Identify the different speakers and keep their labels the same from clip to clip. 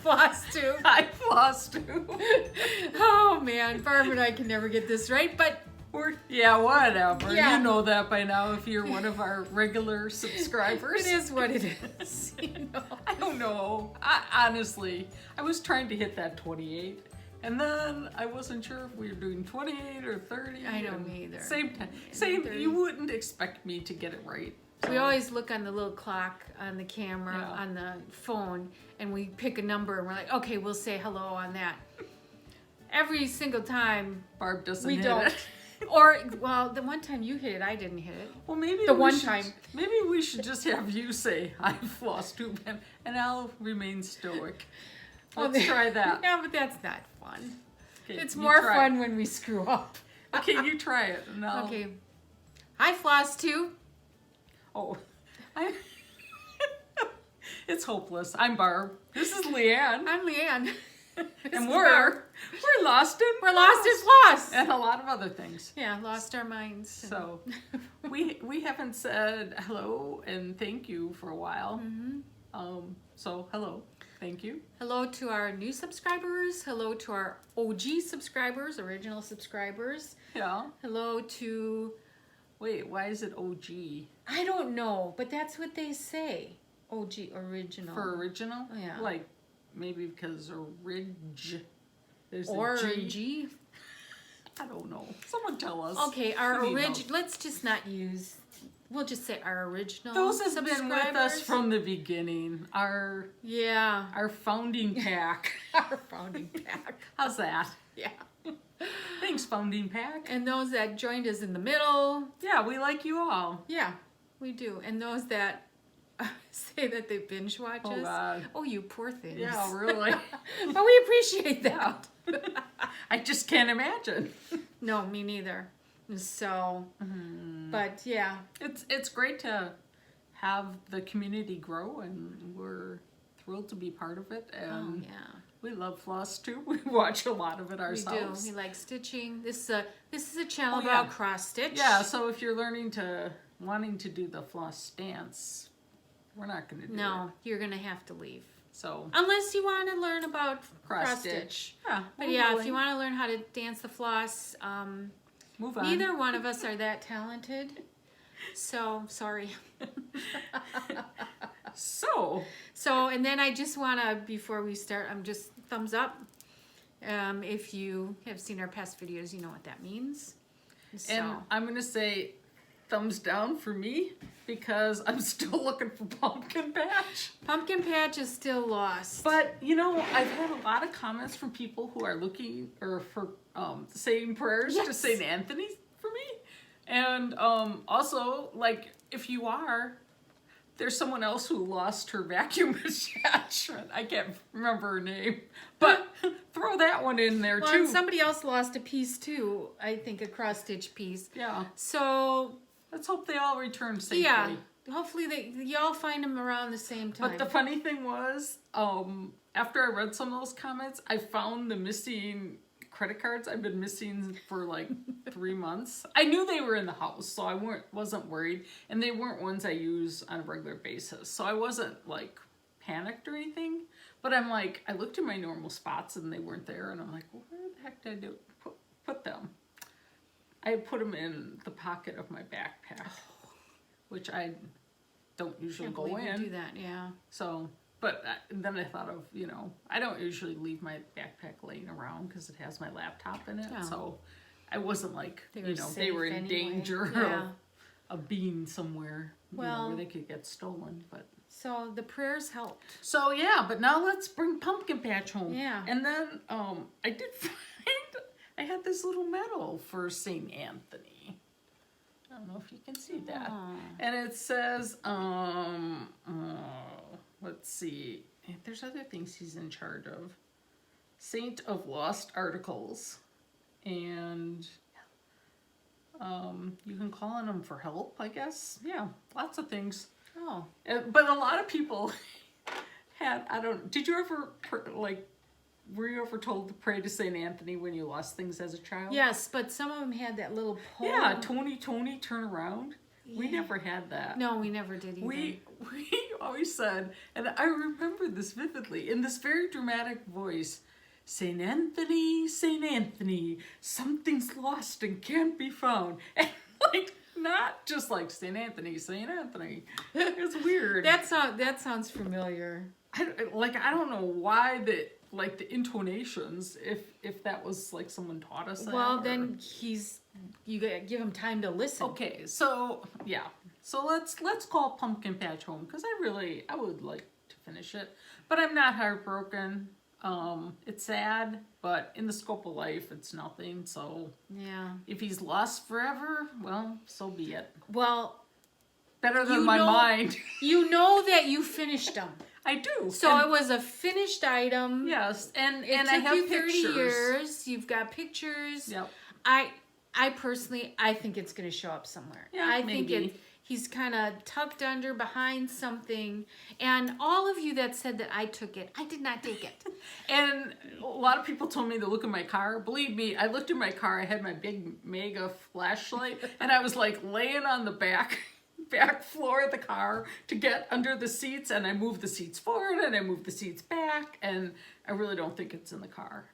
Speaker 1: Flosstube.
Speaker 2: Hi, Flosstube.
Speaker 1: Oh man, Barb and I can never get this right, but
Speaker 2: whatever.
Speaker 1: Yeah.
Speaker 2: You know that by now if you're one of our regular subscribers.
Speaker 1: it is what it is. You know.
Speaker 2: I don't know. Honestly, I was trying to hit that 28. And then I wasn't sure if we were doing 28 or 30.
Speaker 1: I don't either.
Speaker 2: Same time. Same. You wouldn't expect me to get it right. So.
Speaker 1: We always look on the little clock on the camera, on the phone, and we pick a number and we're like, okay, we'll say hello on that. Every single time,
Speaker 2: Barb doesn't
Speaker 1: we
Speaker 2: hit
Speaker 1: don't.
Speaker 2: it.
Speaker 1: Or, well, the one time you hit it, I didn't hit it.
Speaker 2: Well, maybe
Speaker 1: The
Speaker 2: we
Speaker 1: one
Speaker 2: should-
Speaker 1: time.
Speaker 2: Maybe we should just have you say hi, Flosstube, and I'll remain stoic. Let's try that.
Speaker 1: Yeah, but that's not fun.
Speaker 2: Okay,
Speaker 1: It's
Speaker 2: you
Speaker 1: more
Speaker 2: try
Speaker 1: fun
Speaker 2: it.
Speaker 1: when we screw up.
Speaker 2: Okay, you try it. And I'll...
Speaker 1: Okay. Hi, Flosstube.
Speaker 2: Oh, it's hopeless. I'm Barb. This is Leanne,
Speaker 1: I'm Leanne.
Speaker 2: and we're lost in
Speaker 1: We're lost in Floss.
Speaker 2: and a lot of other things.
Speaker 1: Yeah, lost our minds.
Speaker 2: So we haven't said hello and thank you for a while. So hello, thank you.
Speaker 1: Hello to our new subscribers. Hello to our OG subscribers, original subscribers.
Speaker 2: Yeah.
Speaker 1: Hello to,
Speaker 2: Wait, why is it OG?
Speaker 1: I don't know, but that's what they say. OG, original.
Speaker 2: For original?
Speaker 1: Yeah.
Speaker 2: Like maybe because orig. There's
Speaker 1: or
Speaker 2: a G.
Speaker 1: G.
Speaker 2: I don't know. Someone tell us.
Speaker 1: Okay, our
Speaker 2: We need
Speaker 1: original.
Speaker 2: help.
Speaker 1: Let's just not use. We'll just say our original.
Speaker 2: Those have been with us
Speaker 1: subscribers.
Speaker 2: from the beginning. Our founding pack.
Speaker 1: Our founding pack.
Speaker 2: How's that?
Speaker 1: Yeah.
Speaker 2: Thanks, founding pack.
Speaker 1: And those that joined us in the middle.
Speaker 2: Yeah, we like you all.
Speaker 1: Yeah, we do. And those that say that they binge watch
Speaker 2: Oh,
Speaker 1: us.
Speaker 2: God.
Speaker 1: Oh, you poor things.
Speaker 2: Yeah, really.
Speaker 1: But we appreciate that.
Speaker 2: I just can't imagine.
Speaker 1: No, me neither. So, but yeah.
Speaker 2: It's great to have the community grow, and we're thrilled to be part of it. And we love Floss too. We watch a lot of it ourselves.
Speaker 1: We do. We like stitching. This is a channel
Speaker 2: Oh, yeah.
Speaker 1: about cross stitch.
Speaker 2: Yeah, so if you're wanting to do the floss stance, we're not going to do it.
Speaker 1: No, you're gonna have to leave.
Speaker 2: So
Speaker 1: Unless you want to learn about
Speaker 2: cross
Speaker 1: stitch.
Speaker 2: stitch. Yeah,
Speaker 1: But
Speaker 2: we're
Speaker 1: yeah, if
Speaker 2: willing.
Speaker 1: you want to learn how to dance the floss,
Speaker 2: Move on.
Speaker 1: neither one of us are that talented. So, sorry.
Speaker 2: So,
Speaker 1: And then I just want to, before we start, I'm just thumbs up. If you have seen our past videos, you know what that means. So.
Speaker 2: and I'm going to say thumbs down for me because I'm still looking for Pumpkin Patch.
Speaker 1: Pumpkin Patch is still lost.
Speaker 2: But, you know, I've had a lot of comments from people who are looking or for saying prayers to
Speaker 1: Yes.
Speaker 2: St. Anthony for me. And also, like, if you are, there's someone else who lost her vacuum attachment. I can't remember her name. But throw that one in there,
Speaker 1: well,
Speaker 2: too.
Speaker 1: and somebody else lost a piece too. I think a cross stitch piece.
Speaker 2: Yeah.
Speaker 1: So
Speaker 2: Let's hope they all return safely.
Speaker 1: yeah, hopefully y'all find them around the same time.
Speaker 2: But the funny thing was, after I read some of those comments, I found the missing credit cards I've been missing for like 3 months. I knew they were in the house, so I wasn't worried, and they weren't ones I use on a regular basis, so I wasn't like panicked or anything. But I'm like, I looked in my normal spots and they weren't there, and I'm like, well, where the heck did I put them? I put them in the pocket of my backpack, which I don't usually go in.
Speaker 1: Do that, yeah.
Speaker 2: So, but then I thought of, you know, I don't usually leave my backpack laying around because it has my laptop in it.
Speaker 1: Yeah.
Speaker 2: So I wasn't like,
Speaker 1: They
Speaker 2: you
Speaker 1: were
Speaker 2: know, they
Speaker 1: safe
Speaker 2: were in
Speaker 1: anyway.
Speaker 2: danger
Speaker 1: Yeah.
Speaker 2: of being somewhere, you know,
Speaker 1: Well-
Speaker 2: where they could get stolen. But
Speaker 1: So the prayers helped.
Speaker 2: so yeah, but now let's bring Pumpkin Patch home.
Speaker 1: Yeah.
Speaker 2: And then I did find I had this little medal for St. Anthony. I don't know if you can see that.
Speaker 1: Aw.
Speaker 2: And it says, let's see. There's other things he's in charge of. Saint of Lost Articles. And you can call on him for help, I guess. Yeah, lots of things.
Speaker 1: Oh.
Speaker 2: But a lot of people did you ever, were you ever told to pray to St. Anthony when you lost things as a child?
Speaker 1: Yes, but some of them had that little pole.
Speaker 2: Yeah, Tony, turn around. We
Speaker 1: Yeah.
Speaker 2: never had that.
Speaker 1: No, we never did either.
Speaker 2: We always said, and I remember this vividly, in this very dramatic voice, St. Anthony, something's lost and can't be found. And like, not just like St. Anthony. It's weird.
Speaker 1: That sounds familiar.
Speaker 2: I don't know why the intonations, if that was like someone taught us that.
Speaker 1: Well, then you gotta give him time to listen.
Speaker 2: Okay, so yeah. So let's call Pumpkin Patch home, because I would like to finish it. But I'm not heartbroken. It's sad, but in the scope of life, it's nothing. So
Speaker 1: yeah,
Speaker 2: if he's lost forever, well, so be it.
Speaker 1: Well,
Speaker 2: better than my mind.
Speaker 1: You know that you finished them.
Speaker 2: I do.
Speaker 1: So it was a finished item.
Speaker 2: Yes, and
Speaker 1: it
Speaker 2: I
Speaker 1: took
Speaker 2: have
Speaker 1: you 30
Speaker 2: pictures.
Speaker 1: years. You've got pictures.
Speaker 2: Yep.
Speaker 1: I personally, I think it's going to show up somewhere.
Speaker 2: Yeah,
Speaker 1: I
Speaker 2: maybe.
Speaker 1: think he's kind of tucked under behind something. And all of you that said that I took it, I did not take it.
Speaker 2: And a lot of people told me to look in my car. Believe me, I looked in my car. I had my big mega flashlight, and I was like laying on the back floor of the car to get under the seats, and I moved the seats forward and I moved the seats back, and I really don't think it's in the car.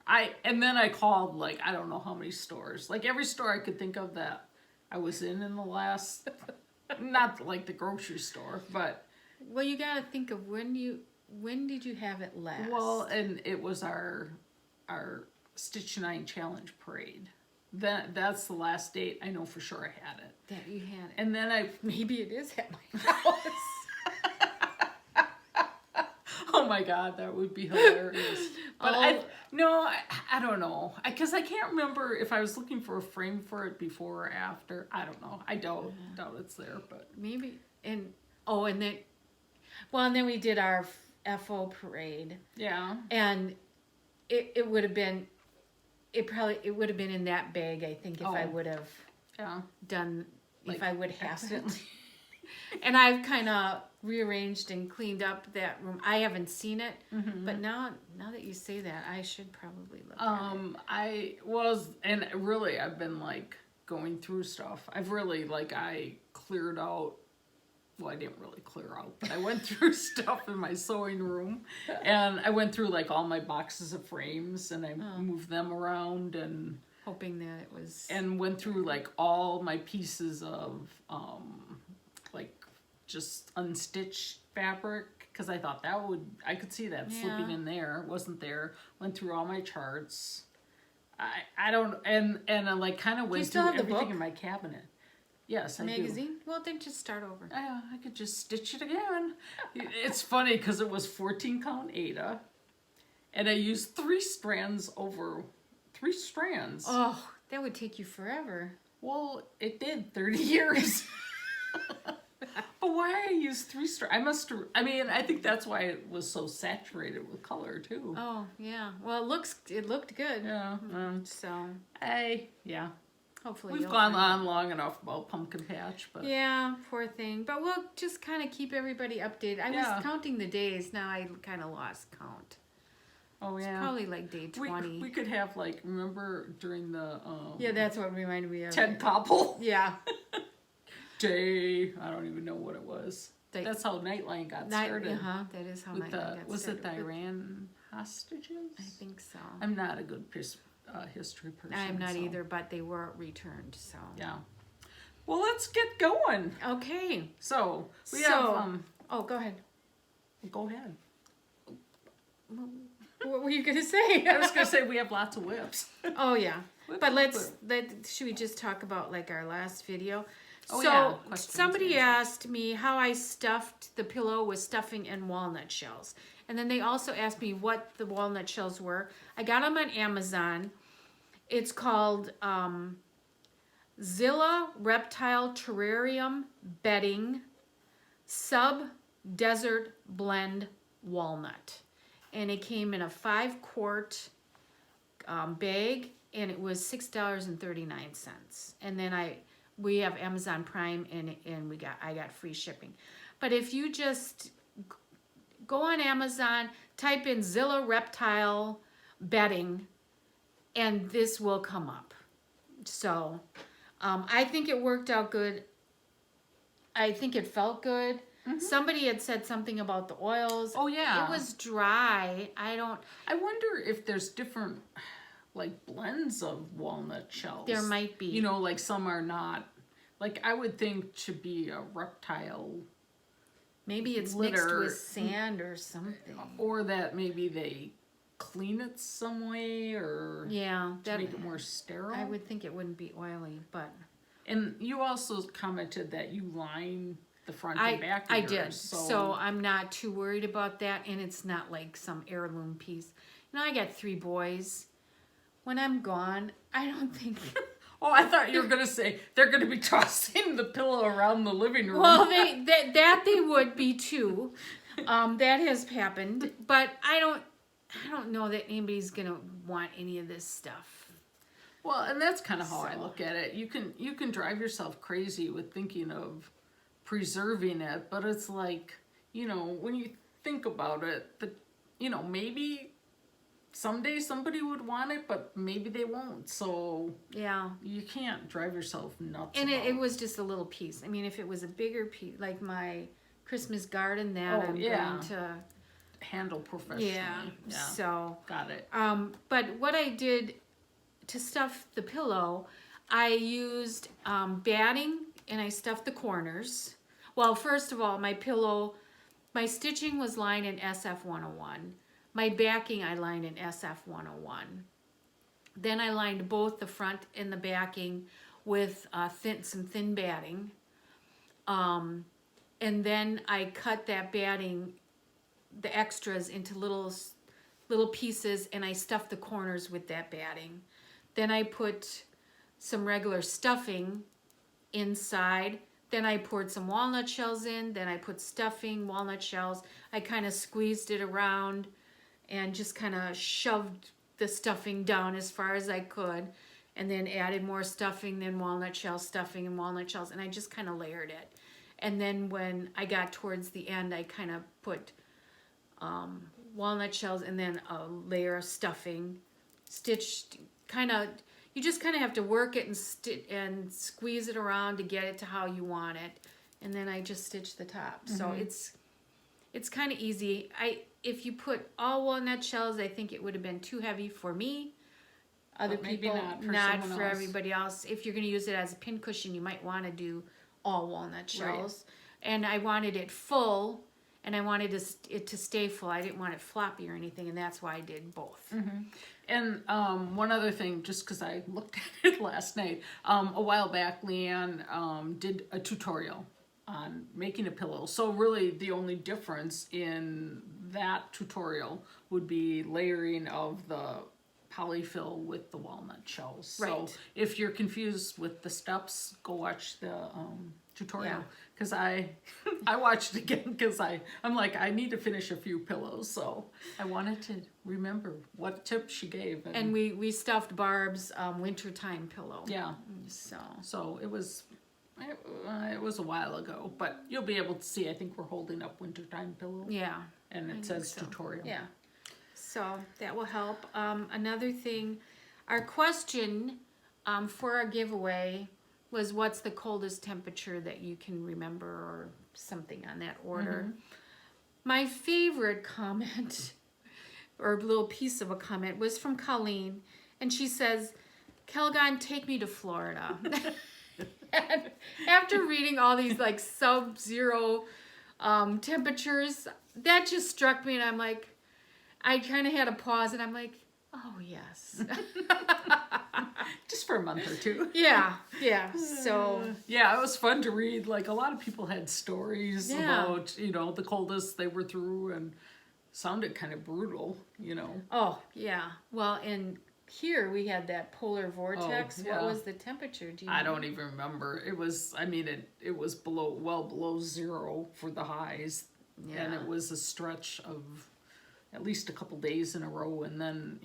Speaker 2: And then I called like I don't know how many stores, like every store I could think of that I was in the last, not like the grocery store, but
Speaker 1: well, you got to think of when did you have it last?
Speaker 2: well, and it was our Stitch 9 Challenge parade. That's the last date I know for sure I had it.
Speaker 1: That you had it.
Speaker 2: And then
Speaker 1: maybe it is at my house.
Speaker 2: Oh my God, that would be hilarious. But I don't know. Because I can't remember if I was looking for a frame for it before or after. I don't know. I doubt it's there, but
Speaker 1: maybe. And then we did our FO parade.
Speaker 2: Yeah.
Speaker 1: And it would have been. It would have been in that bag, I think, if I would have done, like, if I would have it. And I've kind of rearranged and cleaned up that room. I haven't seen it, but now that you say that, I should probably look at it. And really, I've been like going through stuff. I cleared out. Well, I didn't really clear out, but I went through stuff in my sewing room, and I went through like all my boxes of frames, and I moved them around, and hoping that it was,
Speaker 2: and went through like all my pieces of like just unstitched fabric, because I thought I could see that slipping in there. It wasn't there. Went through all my charts. I don't, and I like kind of went through everything in my cabinet. Yes, I
Speaker 1: magazine?
Speaker 2: do.
Speaker 1: Well, then just start over.
Speaker 2: I could just stitch it again. It's funny because it was 14 count Aida, and I used 3 strands over 3 strands.
Speaker 1: Oh, that would take you forever.
Speaker 2: Well, it did 30 years. But why I used 3 strands? I think that's why it was so saturated with color too.
Speaker 1: Oh, yeah. Well, it looked good.
Speaker 2: Yeah.
Speaker 1: So.
Speaker 2: Yeah.
Speaker 1: Hopefully
Speaker 2: we've gone on long enough about Pumpkin Patch, but
Speaker 1: yeah, poor thing. But we'll just kind of keep everybody updated. I was counting the days. Now I kind of lost count.
Speaker 2: Oh yeah,
Speaker 1: it's probably like day 20.
Speaker 2: We could have like, remember during the
Speaker 1: yeah, that's what reminded me of
Speaker 2: Ted Koppel.
Speaker 1: Yeah.
Speaker 2: I don't even know what it was. That's how Nightline got started.
Speaker 1: That is how Nightline got started.
Speaker 2: Was it the Iran hostages?
Speaker 1: I think so.
Speaker 2: I'm not a good history person.
Speaker 1: I'm not either, but they were returned, so.
Speaker 2: Yeah. Well, let's get going.
Speaker 1: Okay.
Speaker 2: So, we have...
Speaker 1: oh, go ahead.
Speaker 2: Go ahead.
Speaker 1: What were you going to say?
Speaker 2: I was going to say we have lots of whips.
Speaker 1: Oh, yeah. Should we just talk about like our last video?
Speaker 2: Oh,
Speaker 1: so,
Speaker 2: yeah.
Speaker 1: somebody asked me how I stuffed the pillow with stuffing and walnut shells. And then they also asked me what the walnut shells were. I got them on Amazon. It's called Zilla Reptile Terrarium Bedding Sub-Desert Blend Walnut. And it came in a 5-quart bag, and it was $6.39. And then we have Amazon Prime, and I got free shipping. But if you just go on Amazon, type in Zilla Reptile Bedding, and this will come up. So I think it worked out good. I think it felt good. Somebody had said something about the oils.
Speaker 2: Oh, yeah.
Speaker 1: It was dry.
Speaker 2: I wonder if there's different, like, blends of walnut shells.
Speaker 1: There might be.
Speaker 2: You know, like some are not. Like, I would think to be a reptile.
Speaker 1: Maybe it's
Speaker 2: litter,
Speaker 1: mixed with sand or something.
Speaker 2: Or that maybe they clean it some way or to make it more sterile.
Speaker 1: I would think it wouldn't be oily, but.
Speaker 2: And you also commented that you line the front and back of
Speaker 1: I
Speaker 2: yours.
Speaker 1: did. So I'm not too worried about that, and it's not like some heirloom piece. You know, I got 3 boys. When I'm gone, I don't think...
Speaker 2: Oh, I thought you were going to say they're going to be tossing the pillow around the living room.
Speaker 1: Well, that they would be too. That has happened, but I don't know that anybody's going to want any of this stuff.
Speaker 2: Well, and that's kind of how I look at it. You can drive yourself crazy with thinking of preserving it, but it's like, you know, when you think about it, that, you know, maybe someday somebody would want it, but maybe they won't. So
Speaker 1: yeah,
Speaker 2: you can't drive yourself nuts.
Speaker 1: And it was just a little piece. I mean, if it was a bigger piece, like my Christmas garden, that I'm going to
Speaker 2: handle professionally.
Speaker 1: Yeah. So
Speaker 2: got it.
Speaker 1: But what I did to stuff the pillow, I used batting, and I stuffed the corners. Well, first of all, my stitching was lined in SF 101. My backing I lined in SF 101. Then I lined both the front and the backing with some thin batting. And then I cut that batting, the extras, into little pieces, and I stuffed the corners with that batting. Then I put some regular stuffing inside. Then I poured some walnut shells in. Then I put stuffing, walnut shells. I kind of squeezed it around and just kind of shoved the stuffing down as far as I could. And then added more stuffing, then walnut shell stuffing and walnut shells. And I just kind of layered it. And then when I got towards the end, I kind of put walnut shells and then a layer of stuffing. Stitched, you just kind of have to work it and squeeze it around to get it to how you want it. And then I just stitched the top. So it's kind of easy. If you put all walnut shells, I think it would have been too heavy for me. Other people, not for everybody else. If you're going to use it as a pincushion, you might want to do all walnut shells. Right. And I wanted it full, and I wanted it to stay full. I didn't want it floppy or anything, and that's why I did both.
Speaker 2: And one other thing, just because I looked at it last night, a while back, Leanne did a tutorial on making a pillow. So really the only difference in that tutorial would be layering of the polyfill with the walnut shells.
Speaker 1: Right.
Speaker 2: So if you're confused with the steps, go watch the tutorial. Because I watched it again because I'm like, I need to finish a few pillows. So I wanted to remember what tips she gave.
Speaker 1: And we stuffed Barb's wintertime pillow.
Speaker 2: Yeah. So it was a while ago, but you'll be able to see. I think we're holding up wintertime pillow.
Speaker 1: Yeah.
Speaker 2: And it says tutorial.
Speaker 1: Yeah. So that will help. Another thing, our question for our giveaway was, what's the coldest temperature that you can remember, or something on that order. My favorite comment, or little piece of a comment, was from Colleen, and she says, Calgon, take me to Florida. And after reading all these like sub-zero temperatures, that just struck me, and I'm like, I kind of had a pause, and I'm like, oh yes.
Speaker 2: Just for a month or two.
Speaker 1: Yeah. So
Speaker 2: yeah, it was fun to read. Like, a lot of people had stories about, the coldest they were through, and sounded kind of brutal,
Speaker 1: Oh yeah. Well, and here we had that polar vortex.
Speaker 2: Oh, yeah.
Speaker 1: What was the temperature? Do you
Speaker 2: I
Speaker 1: know?
Speaker 2: don't even remember. It was, it was well below zero for the highs. Yeah. And it was a stretch of at least a couple days in a row, and then,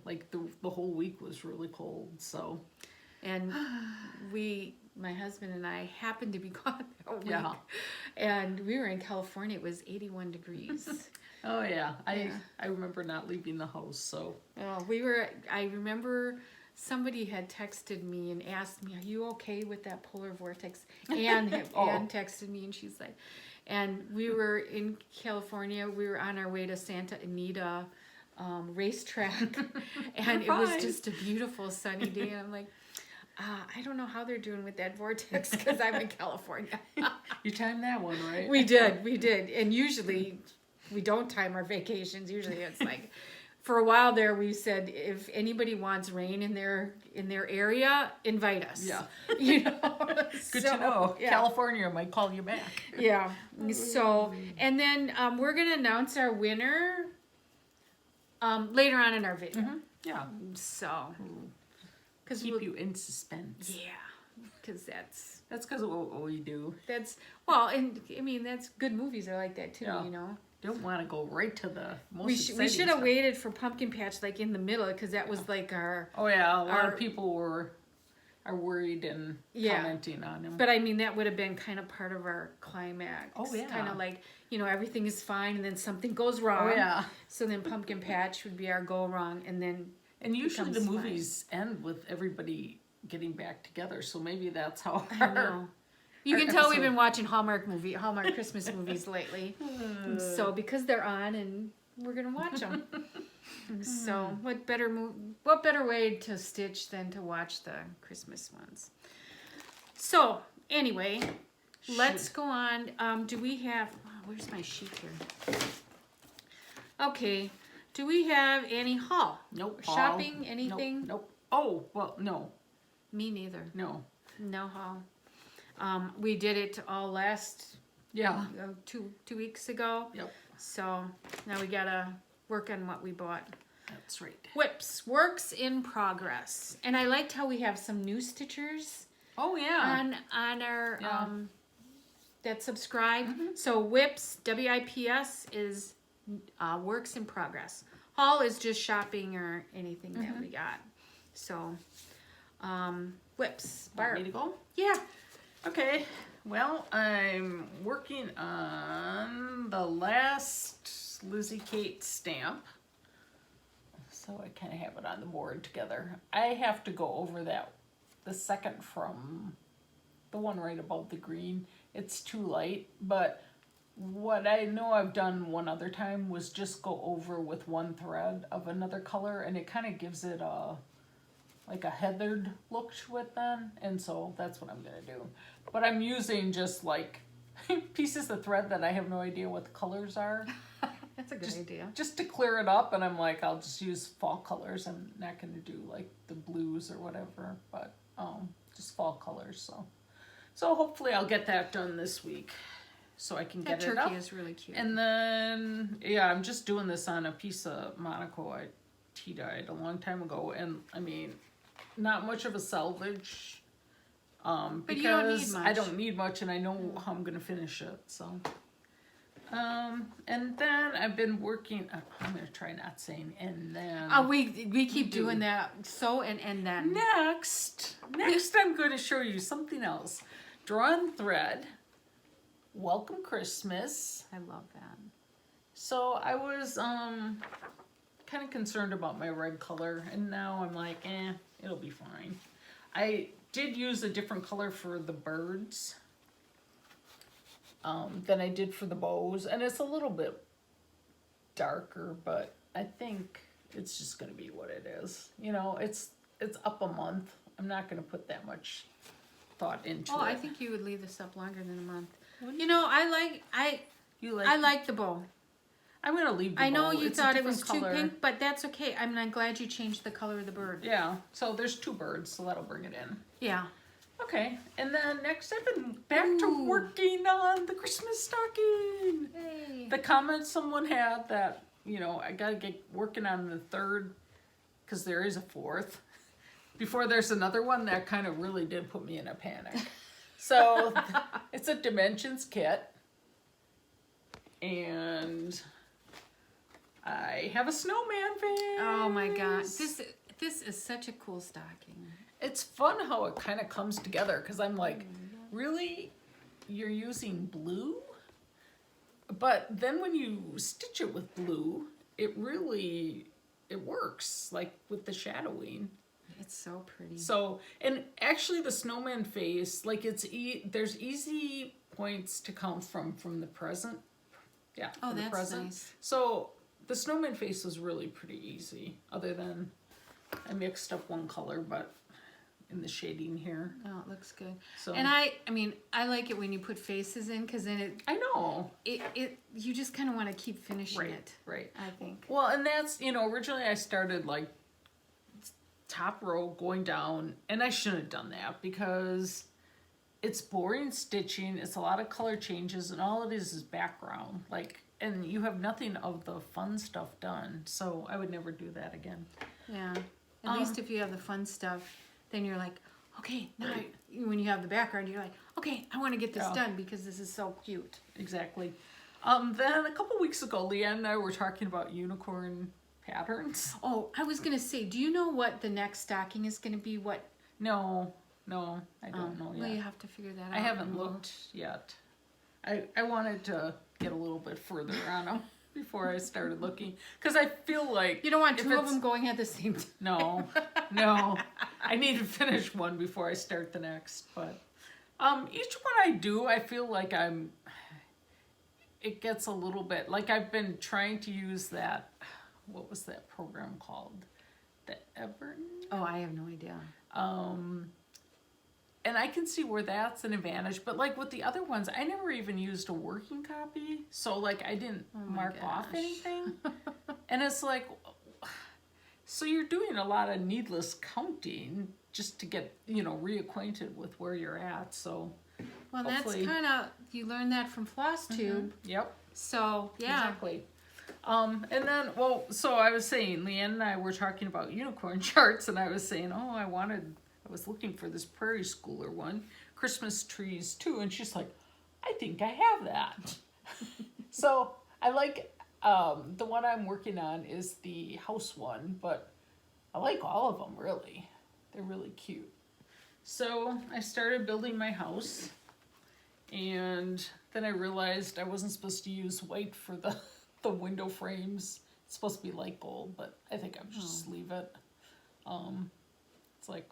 Speaker 2: like the whole week was really cold, so. And
Speaker 1: my husband and I happened to be gone that week. Yeah. And we were in California. It was 81 degrees.
Speaker 2: Oh yeah. I remember not leaving the house, so.
Speaker 1: Oh, I remember somebody had texted me and asked me, are you okay with that polar vortex? Anne texted me, and she's like, And we were in California. We were on our way to Santa Anita racetrack, and it was just a beautiful sunny day. And I'm like, I don't know how they're doing with that vortex because I'm in California.
Speaker 2: You timed that one, right?
Speaker 1: We did. And usually we don't time our vacations. Usually it's like, for a while there, we said if anybody wants rain in their area, invite us.
Speaker 2: Yeah.
Speaker 1: You know.
Speaker 2: Good to know. Yeah. California might call you back.
Speaker 1: Yeah. So, and then we're gonna announce our winner later on in our video.
Speaker 2: Mm-hmm. Yeah.
Speaker 1: So, because
Speaker 2: keep you in suspense.
Speaker 1: Yeah. Because that's
Speaker 2: because of what we do.
Speaker 1: That's and I mean that's good movies are like that too.
Speaker 2: Yeah.
Speaker 1: You know.
Speaker 2: Don't want to go right to the most
Speaker 1: We
Speaker 2: exciting
Speaker 1: should have
Speaker 2: stuff.
Speaker 1: waited for Pumpkin Patch like in the middle because that was like our.
Speaker 2: Oh yeah, a lot of people are worried and commenting on him.
Speaker 1: But I mean that would have been kind of part of our climax.
Speaker 2: Oh yeah.
Speaker 1: Kind of like everything is fine and then something goes wrong.
Speaker 2: Oh yeah.
Speaker 1: So then Pumpkin Patch would be our go wrong and then.
Speaker 2: And usually the movies end with everybody getting back together, so maybe that's how.
Speaker 1: I know. You can tell we've been watching Hallmark Christmas movies lately. So because they're on and we're gonna watch them. So what better way to stitch than to watch the Christmas ones? So anyway, let's go on. Do we have? Where's my sheet here? Okay. Do we have any haul?
Speaker 2: Nope.
Speaker 1: Shopping? Anything?
Speaker 2: Nope. Oh well, no.
Speaker 1: Me neither.
Speaker 2: No.
Speaker 1: No haul. We did it all last 2 weeks ago.
Speaker 2: Yep.
Speaker 1: So now we gotta work on what we bought.
Speaker 2: That's right.
Speaker 1: Whips, works in progress. And I liked how we have some new stitchers.
Speaker 2: Oh yeah.
Speaker 1: On our that subscribe. Mm-hmm. So Whips, WIPS is works in progress. Haul is just shopping or anything that we got. So Whips.
Speaker 2: Want me to go?
Speaker 1: Yeah.
Speaker 2: Okay, well, I'm working on the last Lizzie Kate stamp. So I kind of have it on the board together. I have to go over the second from the one right above the green. It's too light, but what I know I've done one other time was just go over with one thread of another color, and it kind of gives it like a heathered look to it then, and so that's what I'm gonna do. But I'm using just like pieces of thread that I have no idea what the colors are.
Speaker 1: That's a good idea.
Speaker 2: Just to clear it up, and I'm like, I'll just use fall colors. I'm not gonna do like the blues or whatever, but just fall colors. So hopefully I'll get that done this week, so I can get it up.
Speaker 1: That turkey is really cute.
Speaker 2: And then I'm just doing this on a piece of Monaco I tea-dyed a long time ago, and I mean, not much of a salvage, because I don't need much, and I know how I'm gonna finish it. So, and then I've been working. I'm gonna try not saying and then.
Speaker 1: We keep doing that. So and then.
Speaker 2: Next, I'm going to show you something else. Drawn thread. Welcome Christmas.
Speaker 1: I love that.
Speaker 2: So I was kind of concerned about my red color, and now I'm like, it'll be fine. I did use a different color for the birds than I did for the bows, and it's a little bit darker, but I think it's just going to be what it is. You know, it's up a month. I'm not going to put that much thought into it.
Speaker 1: I think you would leave this up longer than a month. You know, I like the bow.
Speaker 2: I'm going to leave the bow.
Speaker 1: I know you thought it was
Speaker 2: color.
Speaker 1: too pink, but that's okay. I mean, I'm glad you changed the color of the bird.
Speaker 2: Yeah, so there's 2 birds, so that'll bring it in.
Speaker 1: Yeah.
Speaker 2: Okay, and then next I've been back to working on the Christmas stocking.
Speaker 1: Hey.
Speaker 2: The comment someone had that, I gotta get working on the 3rd, because there is a 4th, before there's another one, that kind of really did put me in a panic. So it's a dimensions kit, and I have a snowman face.
Speaker 1: Oh my God, this is such a cool stocking.
Speaker 2: It's fun how it kind of comes together, because I'm like, really? You're using blue? But then when you stitch it with blue, it works, like with the shadowing.
Speaker 1: It's so pretty.
Speaker 2: So, and actually the snowman face, like there's easy points to count from the present. Yeah,
Speaker 1: oh,
Speaker 2: from the
Speaker 1: that's
Speaker 2: present.
Speaker 1: nice.
Speaker 2: So the snowman face was really pretty easy, other than I mixed up one color, but in the shading here.
Speaker 1: Oh, it looks good.
Speaker 2: So,
Speaker 1: and I mean, I like it when you put faces in, because then
Speaker 2: I know.
Speaker 1: You just kind of want to keep finishing it.
Speaker 2: Right.
Speaker 1: I think.
Speaker 2: Well, and that's, originally I started like top row going down, and I shouldn't have done that because it's boring stitching. It's a lot of color changes, and all it is background. Like, and you have nothing of the fun stuff done. So I would never do that again.
Speaker 1: Yeah. At least if you have the fun stuff, then you're like, okay, now when you have the background, you're like, okay, I want to get this done because this is so cute.
Speaker 2: Exactly. Then a couple weeks ago, Leanne and I were talking about unicorn patterns.
Speaker 1: Oh, I was going to say, do you know what the next stocking is going to be? What?
Speaker 2: No, I don't know yet.
Speaker 1: Well, you have to figure that out.
Speaker 2: I haven't looked yet. I wanted to get a little bit further on them before I started looking, because I feel like
Speaker 1: you don't want two of them going at the same time.
Speaker 2: No, I need to finish one before I start the next. But each one I do, I feel like it gets a little bit, like I've been trying to use that, what was that program called? The Everton?
Speaker 1: Oh, I have no idea.
Speaker 2: And I can see where that's an advantage, but like with the other ones, I never even used a working copy, so like I didn't mark off anything. And it's like, so you're doing a lot of needless counting just to get, reacquainted with where you're at. So
Speaker 1: well, that's kind of, you learned that from Flosstube.
Speaker 2: Yep.
Speaker 1: So yeah.
Speaker 2: Exactly. And then, so I was saying, Leanne and I were talking about unicorn charts, and I was saying, I was looking for this prairie schooler one, Christmas trees too, and she's like, I think I have that. So I like, the one I'm working on is the house one, but I like all of them really. They're really cute. So I started building my house, and then I realized I wasn't supposed to use white for the window frames. It's supposed to be light gold, but I think I would just leave it. It's like,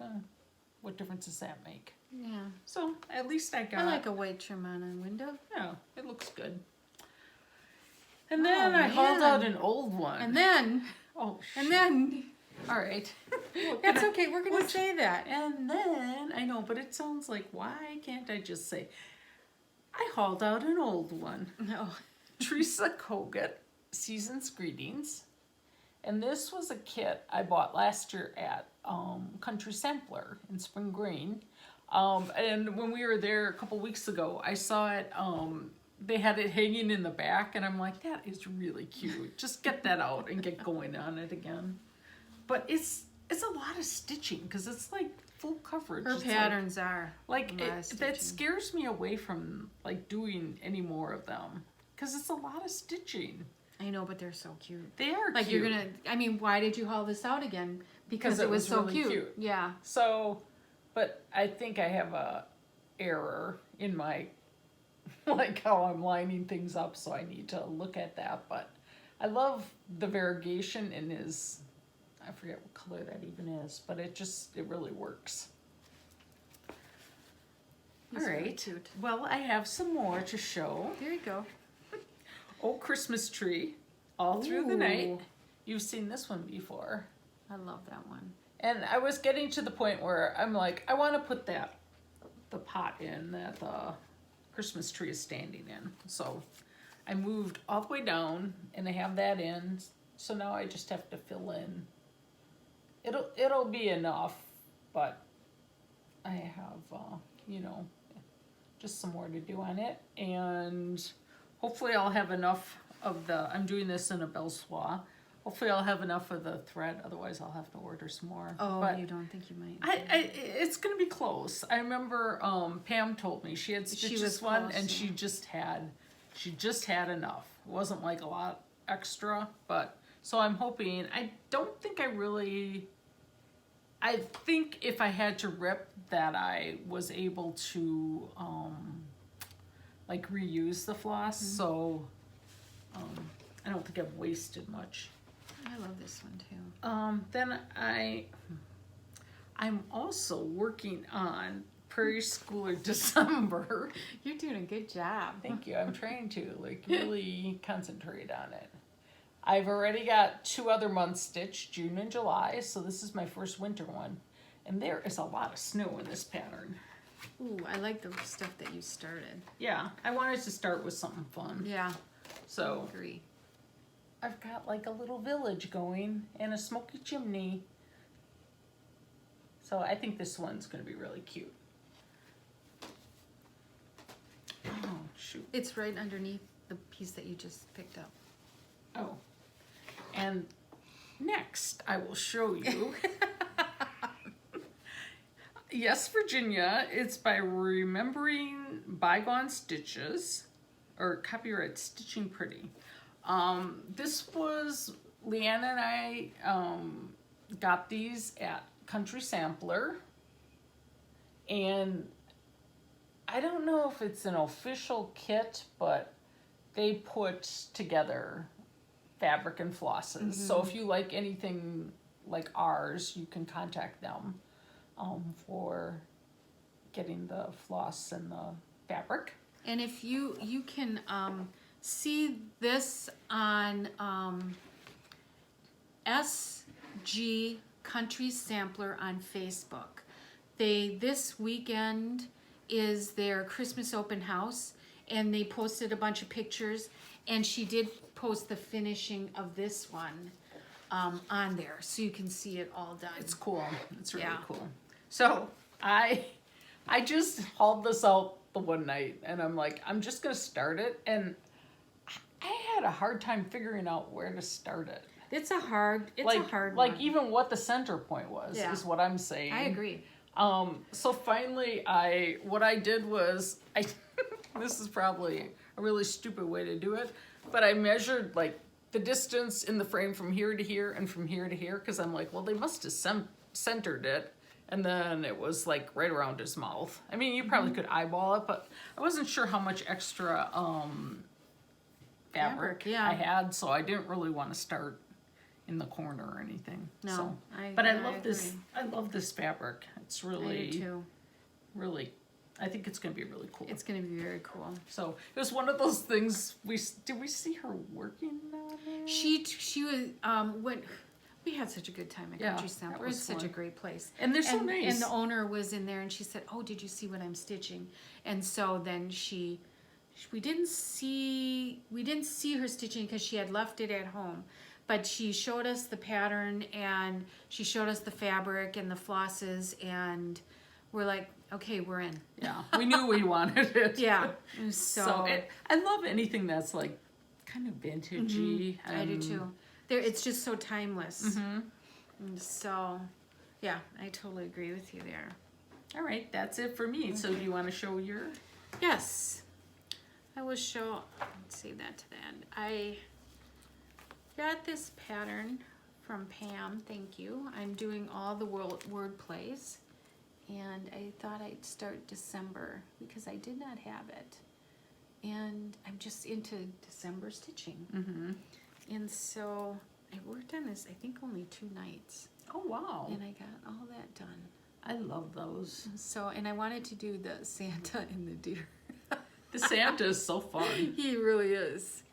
Speaker 2: what difference does that make?
Speaker 1: Yeah.
Speaker 2: So at least I got.
Speaker 1: I like a white trim on a window.
Speaker 2: Yeah, it looks good. And then I hauled out an old one.
Speaker 1: And then.
Speaker 2: Oh.
Speaker 1: And then.
Speaker 2: All right.
Speaker 1: That's okay. We're gonna say that.
Speaker 2: And then I know, but it sounds like, why can't I just say, I hauled out an old one.
Speaker 1: No.
Speaker 2: Theresa Venette, Season's Greetings. And this was a kit I bought last year at Country Sampler in Spring Green. And when we were there a couple weeks ago, I saw it, they had it hanging in the back, and I'm like, that is really cute. Just get that out and get going on it again. But it's a lot of stitching, because it's like full coverage.
Speaker 1: Her patterns are
Speaker 2: that scares me away from like doing any more of them, because it's a lot of stitching.
Speaker 1: I know, but they're so cute.
Speaker 2: They are
Speaker 1: like
Speaker 2: cute.
Speaker 1: You're gonna. I mean, why did you haul this out again? Because it was so
Speaker 2: really cute.
Speaker 1: Yeah.
Speaker 2: So, but I think I have a error in my like how I'm lining things up, so I need to look at that. But I love the variegation in his. I forget what color that even is, but it really works.
Speaker 1: He's
Speaker 2: all right.
Speaker 1: really cute.
Speaker 2: Well, I have some more to show.
Speaker 1: There you go.
Speaker 2: Oh, Christmas tree, all through the night. You've seen this one before.
Speaker 1: I love that one.
Speaker 2: And I was getting to the point where I'm like, I want to put the pot in that the Christmas tree is standing in. So I moved all the way down, and I have that in. So now I just have to fill in. It'll be enough, but I have, just some more to do on it. And hopefully I'll have enough of I'm doing this in a belle soie. Hopefully I'll have enough of the thread, otherwise I'll have to order some more.
Speaker 1: Oh,
Speaker 2: but
Speaker 1: you don't think you might?
Speaker 2: It's going to be close. I remember Pam told me she had stitched this one, and she just had enough. It wasn't like a lot extra, but so I'm hoping. I think if I had to rip that, I was able to like reuse the floss, so I don't think I've wasted much.
Speaker 1: I love this one too.
Speaker 2: Then I'm also working on preschooler December.
Speaker 1: You're doing a good job.
Speaker 2: Thank you. I'm trying to like really concentrate on it. I've already got 2 other months stitched, June and July, so this is my first winter one. And there is a lot of snow in this pattern.
Speaker 1: Ooh, I like the stuff that you started.
Speaker 2: Yeah, I wanted to start with something fun.
Speaker 1: Yeah.
Speaker 2: So
Speaker 1: I agree.
Speaker 2: I've got like a little village going and a smoky chimney. So I think this one's going to be really cute. Oh, shoot.
Speaker 1: It's right underneath the piece that you just picked up.
Speaker 2: Oh. And next, I will show you. Yes, Virginia. It's by Remembering Bygone Stitches, or copyright Stitching Pretty. This was, Leanne and I got these at Country Sampler. And I don't know if it's an official kit, but they put together fabric and flosses. Mm-hmm. So if you like anything like ours, you can contact them for getting the floss and the fabric.
Speaker 1: And if you can see this on SG Country Sampler on Facebook. This weekend is their Christmas open house, and they posted a bunch of pictures, and she did post the finishing of this one on there, so you can see it all done.
Speaker 2: It's cool. It's really cool. So I just hauled this out the one night, and I'm like, I'm just gonna start it, and I had a hard time figuring out where to start it.
Speaker 1: It's a hard one.
Speaker 2: Like even what the center point was is what I'm saying.
Speaker 1: I agree.
Speaker 2: So finally, what I did was, this is probably a really stupid way to do it, but I measured like the distance in the frame from here to here and from here to here, because I'm like, well, they must have centered it, and then it was like right around his mouth. I mean, you probably could eyeball it, but I wasn't sure how much extra fabric I had, so I didn't really want to start in the corner or anything.
Speaker 1: No,
Speaker 2: so, I love this. I love this fabric. It's really,
Speaker 1: I do too.
Speaker 2: Really, I think it's going to be really cool.
Speaker 1: It's going to be very cool.
Speaker 2: So it was one of those things. Did we see her working on it?
Speaker 1: She was when we had such a good time at Country Sampler. It's such a great place,
Speaker 2: and they're so nice.
Speaker 1: And the owner was in there, and she said, "Oh, did you see what I'm stitching?" And so then we didn't see her stitching because she had left it at home. But she showed us the pattern, and she showed us the fabric and the flosses, and we're like, okay, we're in.
Speaker 2: Yeah, we knew we wanted it.
Speaker 1: Yeah. So
Speaker 2: I love anything that's like kind of vintagey.
Speaker 1: I do too. It's just so timeless. And so, yeah, I totally agree with you there.
Speaker 2: All right, that's it for me. Okay. So do you want to show your?
Speaker 1: Yes. I will show, let's save that to the end. I got this pattern from Pam, thank you. I'm doing all the word plays, and I thought I'd start December because I did not have it. And I'm just into December stitching. And so I worked on this, I think only 2 nights.
Speaker 2: Oh, wow.
Speaker 1: And I got all that done.
Speaker 2: I love those.
Speaker 1: So, and I wanted to do the Santa and the deer.
Speaker 2: The Santa is so fun.
Speaker 1: He really is.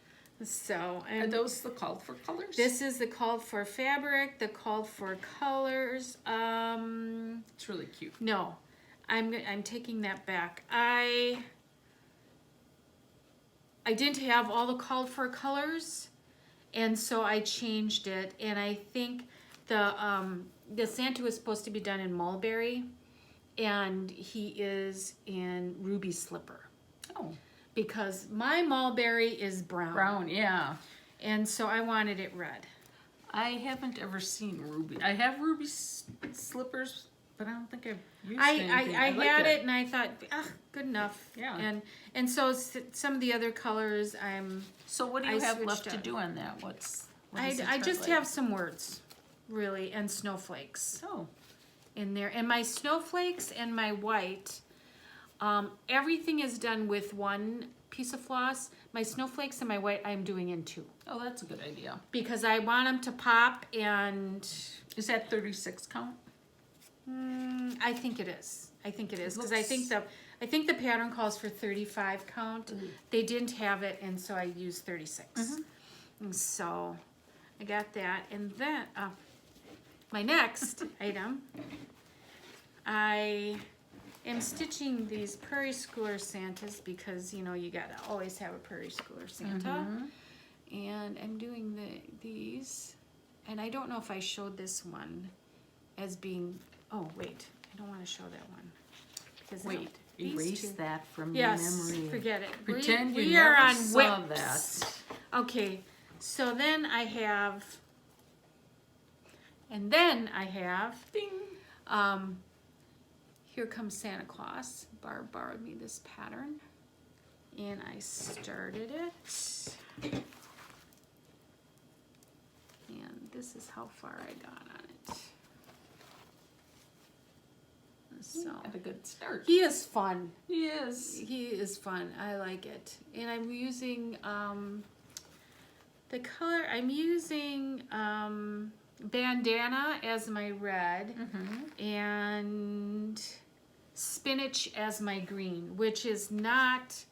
Speaker 1: So,
Speaker 2: and are those the called for colors?
Speaker 1: This is the called for fabric, the called for colors.
Speaker 2: It's really cute.
Speaker 1: No, I'm taking that back. I didn't have all the called for colors, and so I changed it. And I think the Santa was supposed to be done in mulberry, and he is in ruby slipper.
Speaker 2: Oh.
Speaker 1: Because my mulberry is brown.
Speaker 2: Brown, yeah.
Speaker 1: And so I wanted it red.
Speaker 2: I haven't ever seen ruby. I have ruby slippers, but I don't think I've used anything.
Speaker 1: I had it, and I thought, good enough.
Speaker 2: Yeah.
Speaker 1: And so some of the other colors,
Speaker 2: So what do you have left to do on that?
Speaker 1: I just have some words, really, and snowflakes.
Speaker 2: Oh.
Speaker 1: In there, and my snowflakes and my white. Everything is done with 1 piece of floss. My snowflakes and my white I'm doing in 2.
Speaker 2: Oh, that's a good idea.
Speaker 1: Because I want them to pop, and...
Speaker 2: Is that 36 count?
Speaker 1: I think it is. I think it is because I think the pattern calls for 35 count. They didn't have it, and so I used 36. And so I got that, and then my next item, I am stitching these Prairie Schooler Santas because you gotta always have a Prairie Schooler Santa, and I'm doing these, and I don't know if I showed this one as being. Oh wait, I don't want to show that one because
Speaker 2: erase that from your memory.
Speaker 1: Forget it.
Speaker 2: Pretend
Speaker 1: we
Speaker 2: you
Speaker 1: are
Speaker 2: never
Speaker 1: on
Speaker 2: saw
Speaker 1: whips.
Speaker 2: that.
Speaker 1: Okay, so then I have,
Speaker 2: Ding.
Speaker 1: Here Comes Santa Claus. Barb borrowed me this pattern, and I started it. And this is how far I got on it. So
Speaker 2: Have a good start.
Speaker 1: he is fun.
Speaker 2: He is.
Speaker 1: He is fun. I like it. And I'm using the color. I'm using bandana as my red and spinach as my green, which is not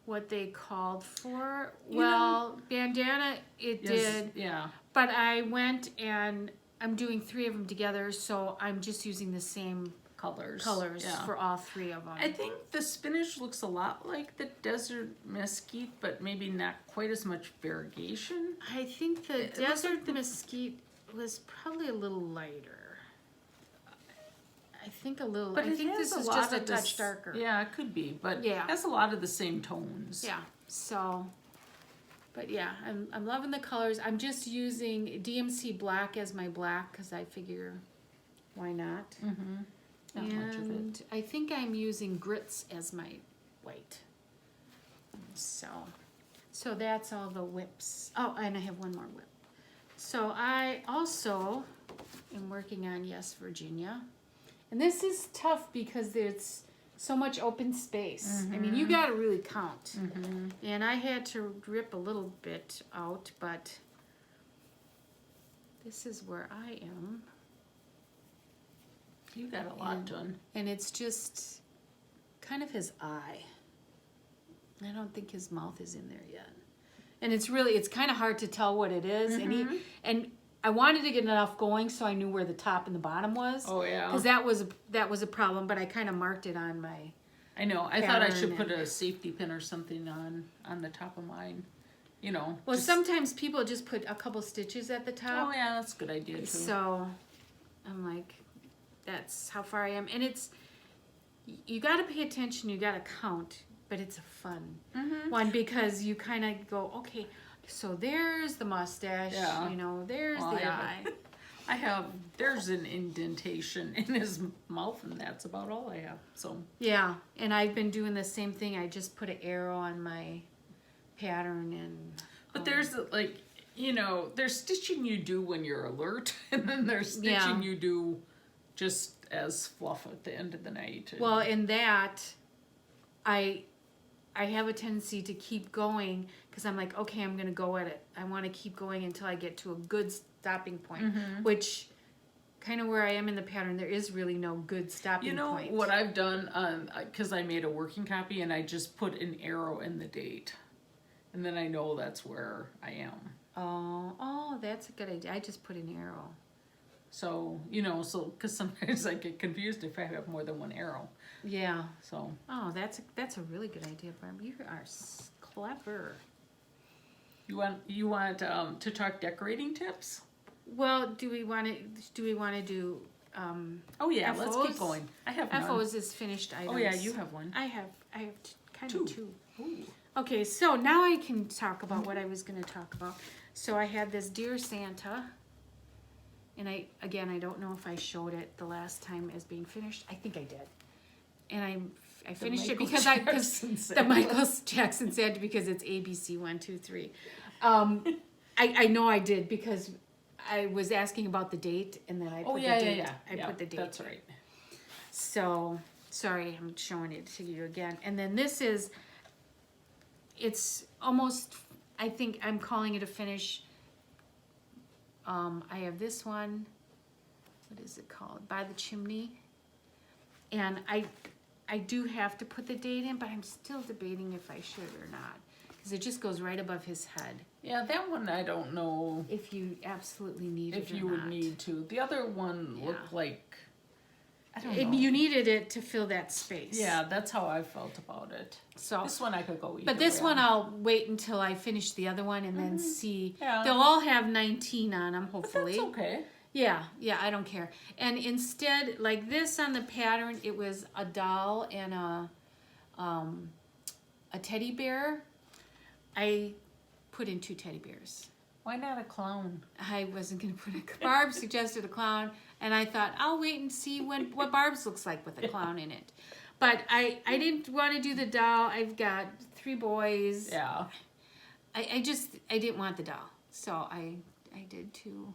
Speaker 1: what they called for. Bandana did.
Speaker 2: Yeah.
Speaker 1: But I went and I'm doing 3 of them together, so I'm just using the same colors for all 3 of them.
Speaker 2: I think the spinach looks a lot like the desert mesquite, but maybe not quite as much variegation.
Speaker 1: I think the desert mesquite was probably a little lighter. I think a little.
Speaker 2: But
Speaker 1: I think this is just a touch darker.
Speaker 2: Yeah, it could be, but it has a lot of the same tones.
Speaker 1: Yeah. So, but yeah, I'm loving the colors. I'm just using DMC black as my black because I figure, why not?
Speaker 2: Not much of it.
Speaker 1: And I think I'm using grits as my white. So that's all the whips. Oh, and I have one more whip. So I also am working on Yes, Virginia. And this is tough because there's so much open space. I mean, you got to really count. And I had to rip a little bit out, but this is where I am.
Speaker 2: You got a lot done.
Speaker 1: And it's just kind of his eye. I don't think his mouth is in there yet. And it's kind of hard to tell what it is. And I wanted to get enough going so I knew where the top and the bottom was.
Speaker 2: Oh yeah.
Speaker 1: Because that was a problem, but I kind of marked it on my.
Speaker 2: I know. I thought I should put a safety pin or something on the top of mine.
Speaker 1: Well, sometimes people just put a couple stitches at the top.
Speaker 2: Oh yeah, that's a good idea too.
Speaker 1: So I'm like, that's how far I am, and you got to pay attention. You got to count, but it's a fun one because you kind of go, okay. So there's the mustache, there's the eye.
Speaker 2: There's an indentation in his mouth, and that's about all I have. So
Speaker 1: yeah, and I've been doing the same thing. I just put an arrow on my pattern, and
Speaker 2: but there's there's stitching you do when you're alert, and then there's stitching you do just as fluff at the end of the night.
Speaker 1: Well, in that, I have a tendency to keep going because I'm like, okay, I'm going to go at it. I want to keep going until I get to a good stopping point, which kind of where I am in the pattern, there is really no good stopping point.
Speaker 2: What I've done, because I made a working copy and I just put an arrow in the date. And then I know that's where I am.
Speaker 1: Oh, that's a good idea. I just put an arrow.
Speaker 2: So, because sometimes I get confused if I have more than one arrow.
Speaker 1: Yeah.
Speaker 2: So.
Speaker 1: Oh, that's a really good idea, Barb. You are clever.
Speaker 2: You want to talk decorating tips?
Speaker 1: Well, do we want to do?
Speaker 2: Oh yeah,
Speaker 1: FOs?
Speaker 2: let's keep going. I have none.
Speaker 1: FOs is finished items.
Speaker 2: Oh yeah, you have one.
Speaker 1: I have kind of two.
Speaker 2: Ooh.
Speaker 1: Okay, so now I can talk about what I was going to talk about. So I had this Dear Santa, and I don't know if I showed it the last time as being finished. I think I did, and I finished it because the Michael Jackson Santa because it's ABC 1, 2, 3. I know I did because I was asking about the date, and then I put the date. I put the date.
Speaker 2: That's right.
Speaker 1: So sorry, I'm showing it to you again, and then this is. It's almost, I think I'm calling it a finish. I have this one, what is it called? By the Chimney. And I do have to put the date in, but I'm still debating if I should or not. Because it just goes right above his head.
Speaker 2: Yeah, that one I don't know
Speaker 1: if you absolutely need it
Speaker 2: if you would need to. The other one looked like, I don't know.
Speaker 1: You needed it to fill that space.
Speaker 2: Yeah, that's how I felt about it.
Speaker 1: So
Speaker 2: this one I could go either
Speaker 1: But this
Speaker 2: way
Speaker 1: one
Speaker 2: on.
Speaker 1: I'll wait until I finish the other one and then see.
Speaker 2: Yeah.
Speaker 1: They'll all have 19 on them, hopefully.
Speaker 2: But that's okay.
Speaker 1: Yeah, I don't care. And instead, like this on the pattern, it was a doll and a teddy bear. I put in 2 teddy bears.
Speaker 2: Why not a clown?
Speaker 1: I wasn't going to put a... Barb suggested a clown, and I thought, I'll wait and see what Barb's looks like with a clown in it. But I didn't want to do the doll. I've got 3 boys.
Speaker 2: Yeah.
Speaker 1: I didn't want the doll. So I did 2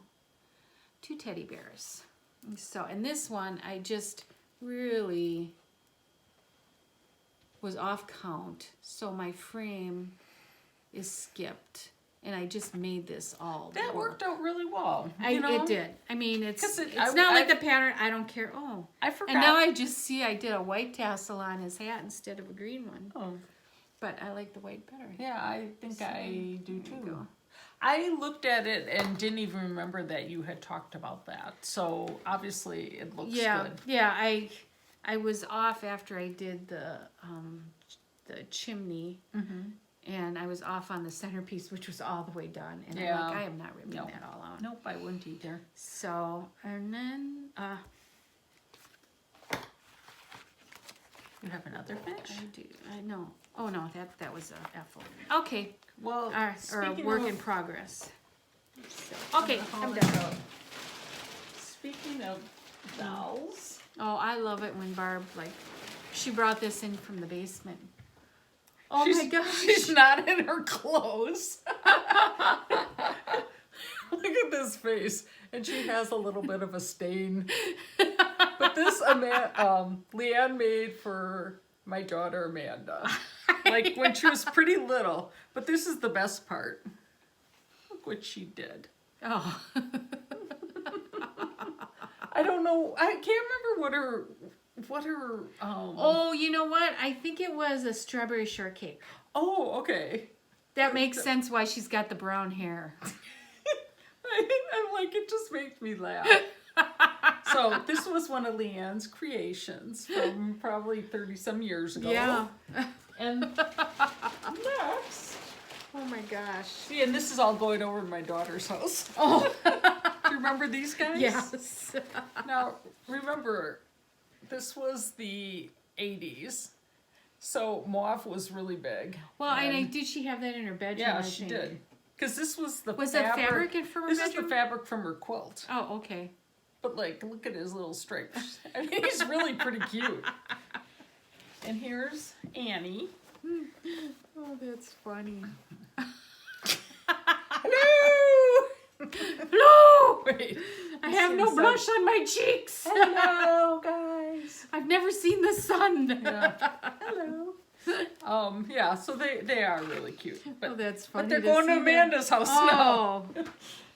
Speaker 1: teddy bears. So, and this one, I just really was off count. So my frame is skipped. And I just made this all
Speaker 2: That
Speaker 1: work.
Speaker 2: worked out really well.
Speaker 1: It did. I mean, it's not
Speaker 2: I
Speaker 1: like the pattern. I don't care. Oh,
Speaker 2: I forgot.
Speaker 1: And now I just see I did a white tassel on his hat instead of a green one.
Speaker 2: Oh.
Speaker 1: But I like the white better.
Speaker 2: Yeah, I think I do too.
Speaker 1: Go.
Speaker 2: I looked at it and didn't even remember that you had talked about that. So obviously it looks good.
Speaker 1: Yeah, I was off after I did the chimney. Mm-hmm. And I was off on the centerpiece, which was all the way done. And I'm like, I am not ripping that all out.
Speaker 2: Nope, I wouldn't either.
Speaker 1: So, and then...
Speaker 2: you have another fish?
Speaker 1: I do. I know. Oh, no, that was a Ethel. Okay.
Speaker 2: Well,
Speaker 1: or a work in progress. So, okay, I'm done.
Speaker 2: Speaking of dolls.
Speaker 1: Oh, I love it when Barb, she brought this in from the basement. Oh my gosh.
Speaker 2: She's not in her clothes. Look at this face. And she has a little bit of a stain. But this Leanne made for my daughter Amanda. Like when she was pretty little. But this is the best part. Look what she did.
Speaker 1: Oh.
Speaker 2: I don't know. I can't remember what her
Speaker 1: Oh, you know what? I think it was a strawberry shortcake.
Speaker 2: Oh, okay.
Speaker 1: That makes sense why she's got the brown hair.
Speaker 2: I'm like, it just makes me laugh. So this was one of Leanne's creations from probably 30-some years ago.
Speaker 1: Yeah.
Speaker 2: And next.
Speaker 1: Oh my gosh.
Speaker 2: See, and this is all going over to my daughter's house.
Speaker 1: Oh.
Speaker 2: Do you remember these guys?
Speaker 1: Yes.
Speaker 2: Now, remember, this was the 80s. So mauve was really big.
Speaker 1: Well, and did she have that in her bedroom?
Speaker 2: Yeah, she did. Because this was the
Speaker 1: Was that fabric from her
Speaker 2: This
Speaker 1: bedroom?
Speaker 2: is the fabric from her quilt.
Speaker 1: Oh, okay.
Speaker 2: But look at his little stripes. I mean, he's really pretty cute. And here's Annie.
Speaker 1: Oh, that's funny.
Speaker 2: Hello!
Speaker 1: Hello!
Speaker 2: Wait.
Speaker 1: I have no blush on my cheeks.
Speaker 2: Hello, guys.
Speaker 1: I've never seen the sun.
Speaker 2: Yeah. Hello. Yeah, so they are really cute. But,
Speaker 1: that's funny.
Speaker 2: But they're going to Amanda's house now.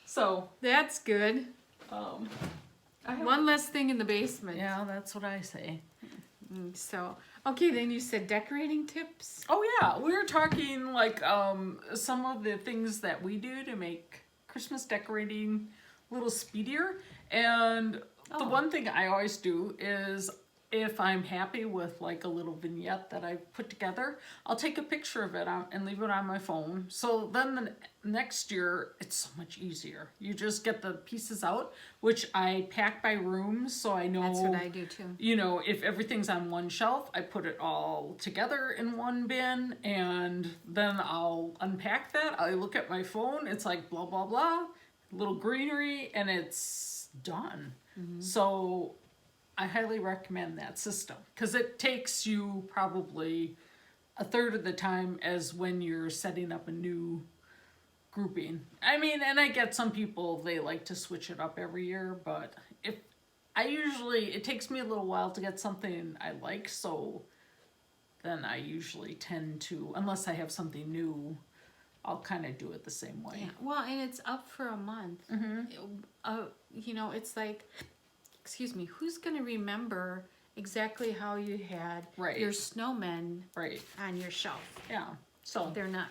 Speaker 2: So
Speaker 1: that's good.
Speaker 2: One
Speaker 1: less thing in the basement.
Speaker 2: Yeah, that's what I say.
Speaker 1: So, okay, then you said decorating tips?
Speaker 2: Oh yeah, we were talking some of the things that we do to make Christmas decorating a little speedier. And the one thing I always do is if I'm happy with a little vignette that I've put together, I'll take a picture of it and leave it on my phone. So then the next year, it's so much easier. You just get the pieces out, which I pack by rooms, so I know...
Speaker 1: That's what I do too.
Speaker 2: You know, if everything's on one shelf, I put it all together in one bin, and then I'll unpack that. I look at my phone, it's like blah, blah, blah, little greenery, and it's done. Mm-hmm. So... I highly recommend that system because it takes you probably a third of the time as when you're setting up a new grouping. I mean, and I get some people, they like to switch it up every year, but it takes me a little while to get something I like, so then I usually tend to, unless I have something new, I'll kind of do it the same way.
Speaker 1: Yeah. Well, and it's up for a month. Mm-hmm. You know, it's like... excuse me, who's going to remember exactly how you had your snowmen on your shelf?
Speaker 2: Yeah. So
Speaker 1: they're not.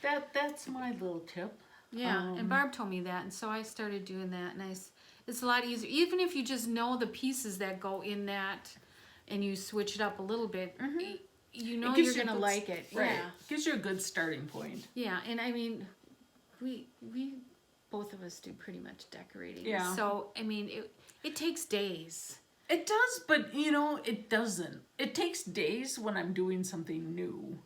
Speaker 2: That's my little tip.
Speaker 1: Yeah, and Barb told me that, and so I started doing that, and it's a lot easier. Even if you just know the pieces that go in that, and you switch it up a little bit, you know you're going to like it.
Speaker 2: Right.
Speaker 1: Yeah.
Speaker 2: Gives you a good starting point.
Speaker 1: Yeah, and I mean, we both of us do pretty much decorating.
Speaker 2: Yeah.
Speaker 1: So, I mean, it takes days.
Speaker 2: It does, but, you know, it doesn't. It takes days when I'm doing something new.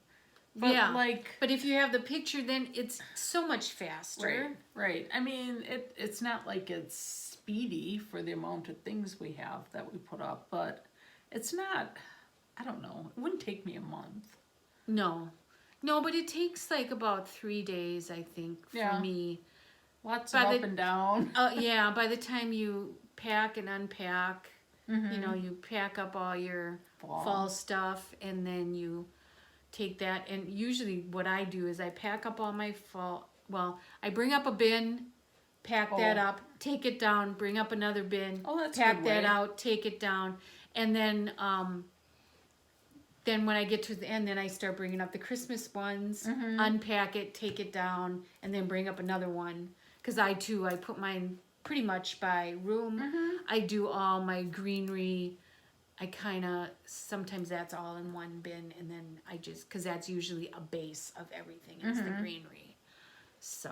Speaker 2: But but
Speaker 1: if you have the picture, then it's so much faster.
Speaker 2: Right. I mean, it's not like it's speedy for the amount of things we have that we put up, but it's not, I don't know, it wouldn't take me a month.
Speaker 1: No, but it takes like about 3 days, I think, for me.
Speaker 2: Lots of up and down.
Speaker 1: By the time you pack and unpack, you know, you pack up all your fall stuff, and then you take that, and usually what I do is I pack up all my I bring up a bin, pack that up, take it down, bring up another bin, pack that out, take it down, and then when I get to the end, then I start bringing up the Christmas ones, unpack it, take it down, and then bring up another one, because I put mine pretty much by room. I do all my greenery. I kind of, sometimes that's all in one bin, and then because that's usually a base of everything, is the greenery. So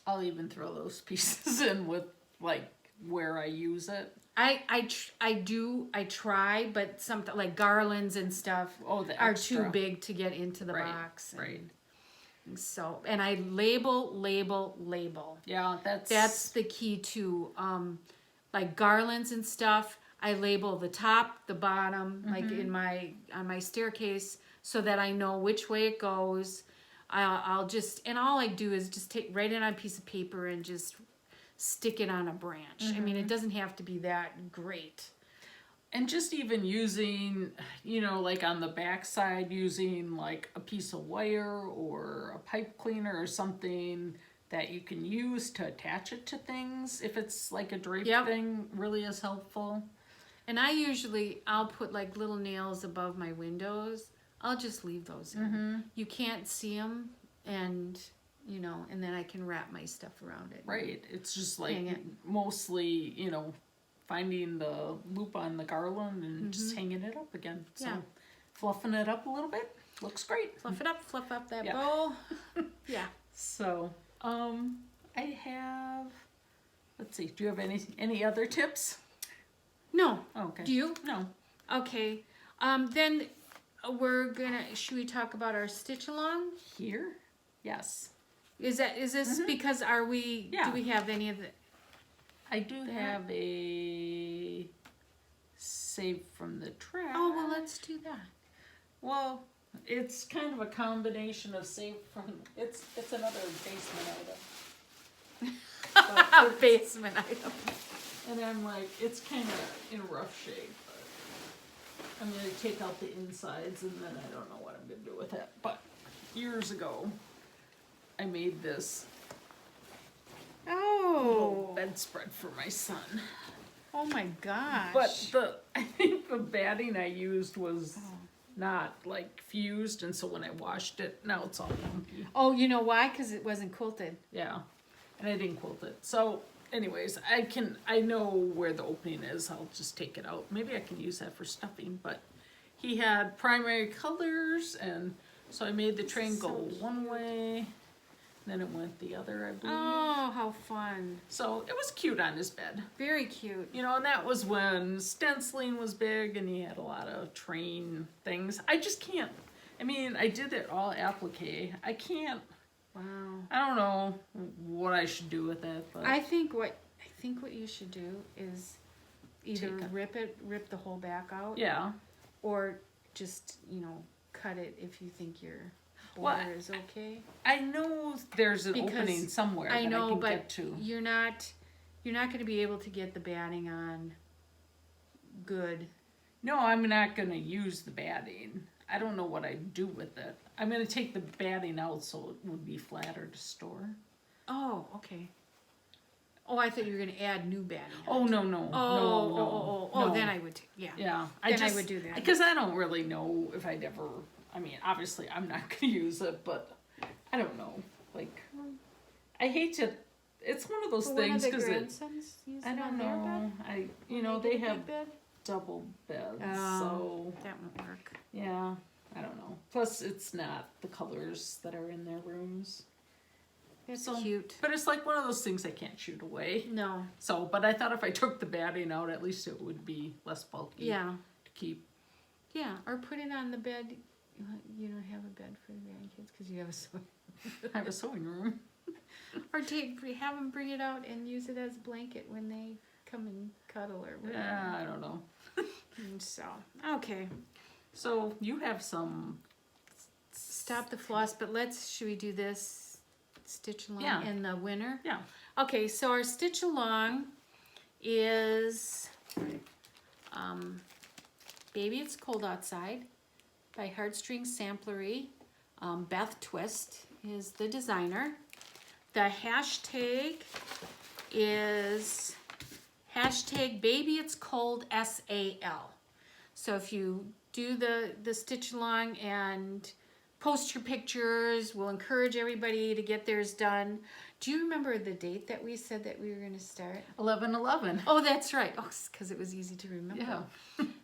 Speaker 2: I'll even throw those pieces in with, like, where I use it.
Speaker 1: I try, but something like garlands and stuff are too big to get into the box. So, and I label.
Speaker 2: Yeah,
Speaker 1: that's the key too. Like garlands and stuff, I label the top, the bottom, like on my staircase, so that I know which way it goes. I'll just, and all I do is just write it on a piece of paper and just stick it on a branch. I mean, it doesn't have to be that great.
Speaker 2: And just even using, you know, like on the back side, using like a piece of wire or a pipe cleaner or something that you can use to attach it to things. If it's like a drape thing, really is helpful.
Speaker 1: And I'll put like little nails above my windows. I'll just leave those in. You can't see them, and you know, and then I can wrap my stuff around it.
Speaker 2: Right. It's just like mostly, you know, finding the loop on the garland and just hanging it up again. So fluffing it up a little bit. Looks great.
Speaker 1: Fluff up that bow.
Speaker 2: So, I have, let's see, do you have any other tips?
Speaker 1: No.
Speaker 2: Okay.
Speaker 1: Do you?
Speaker 2: No.
Speaker 1: Okay. Then should we talk about our stitch along?
Speaker 2: Here? Yes.
Speaker 1: Is this because do we have any of the?
Speaker 2: I do have a save from the track.
Speaker 1: Oh, well, let's do that.
Speaker 2: Well, it's kind of a combination of save from, it's another basement item.
Speaker 1: Basement item.
Speaker 2: And I'm like, it's kind of in rough shape, but I'm going to take out the insides, and then I don't know what I'm going to do with it. But years ago, I made this little bedspread for my son.
Speaker 1: Oh my gosh.
Speaker 2: But I think the batting I used was not like fused, and so when I washed it, now it's all funky.
Speaker 1: Oh, you know why? Because it wasn't quilted.
Speaker 2: Yeah, and I didn't quilt it. So anyways, I know where the opening is. I'll just take it out. Maybe I can use that for stuffing, but he had primary colors, and so I made the train go one way, then it went the other, I believe.
Speaker 1: Oh, how fun.
Speaker 2: So it was cute on his bed.
Speaker 1: Very cute.
Speaker 2: You know, and that was when stenciling was big and he had a lot of train things. I just can't, I mean, I did it all applique. I can't.
Speaker 1: Wow.
Speaker 2: I don't know what I should do with it, but
Speaker 1: I think what you should do is either rip the whole back out.
Speaker 2: Yeah.
Speaker 1: Or just, you know, cut it if you think your border is okay.
Speaker 2: I know there's an opening somewhere that I can get to.
Speaker 1: You're not going to be able to get the batting on good.
Speaker 2: No, I'm not going to use the batting. I don't know what I'd do with it. I'm going to take the batting out so it would be flatter to store.
Speaker 1: Oh, okay. Oh, I thought you were going to add new batting.
Speaker 2: Oh, no.
Speaker 1: Then I would, yeah.
Speaker 2: Yeah.
Speaker 1: I would do that.
Speaker 2: Because I don't really know if I'd ever, I mean, obviously I'm not going to use it, but I don't know. Like, I hate to, it's one of those things because I don't know. They have double beds, so.
Speaker 1: That won't work.
Speaker 2: Yeah, I don't know. Plus, it's not the colors that are in their rooms.
Speaker 1: It's cute.
Speaker 2: But it's like one of those things I can't shoot away.
Speaker 1: No.
Speaker 2: So, but I thought if I took the batting out, at least it would be less bulky.
Speaker 1: Yeah.
Speaker 2: To keep.
Speaker 1: Yeah, or put it on the bed. You don't have a bed for the grandkids because you have a sewing room.
Speaker 2: I have a sewing room.
Speaker 1: Or have them bring it out and use it as a blanket when they come and cuddle or whatever.
Speaker 2: Yeah, I don't know.
Speaker 1: So, okay.
Speaker 2: So, you have some...
Speaker 1: Stop the floss, but should we do this? Stitch along in the winter?
Speaker 2: Yeah.
Speaker 1: Okay, so our stitch along is Baby It's Cold Outside by Heartstring Samplery. Beth Twist is the designer. The hashtag is hashtag Baby It's Cold SAL. So if you do the stitch along and post your pictures, we'll encourage everybody to get theirs done. Do you remember the date that we said that we were going to start?
Speaker 2: 11/11.
Speaker 1: Oh, that's right. Oh, because it was easy to remember.
Speaker 2: Yeah.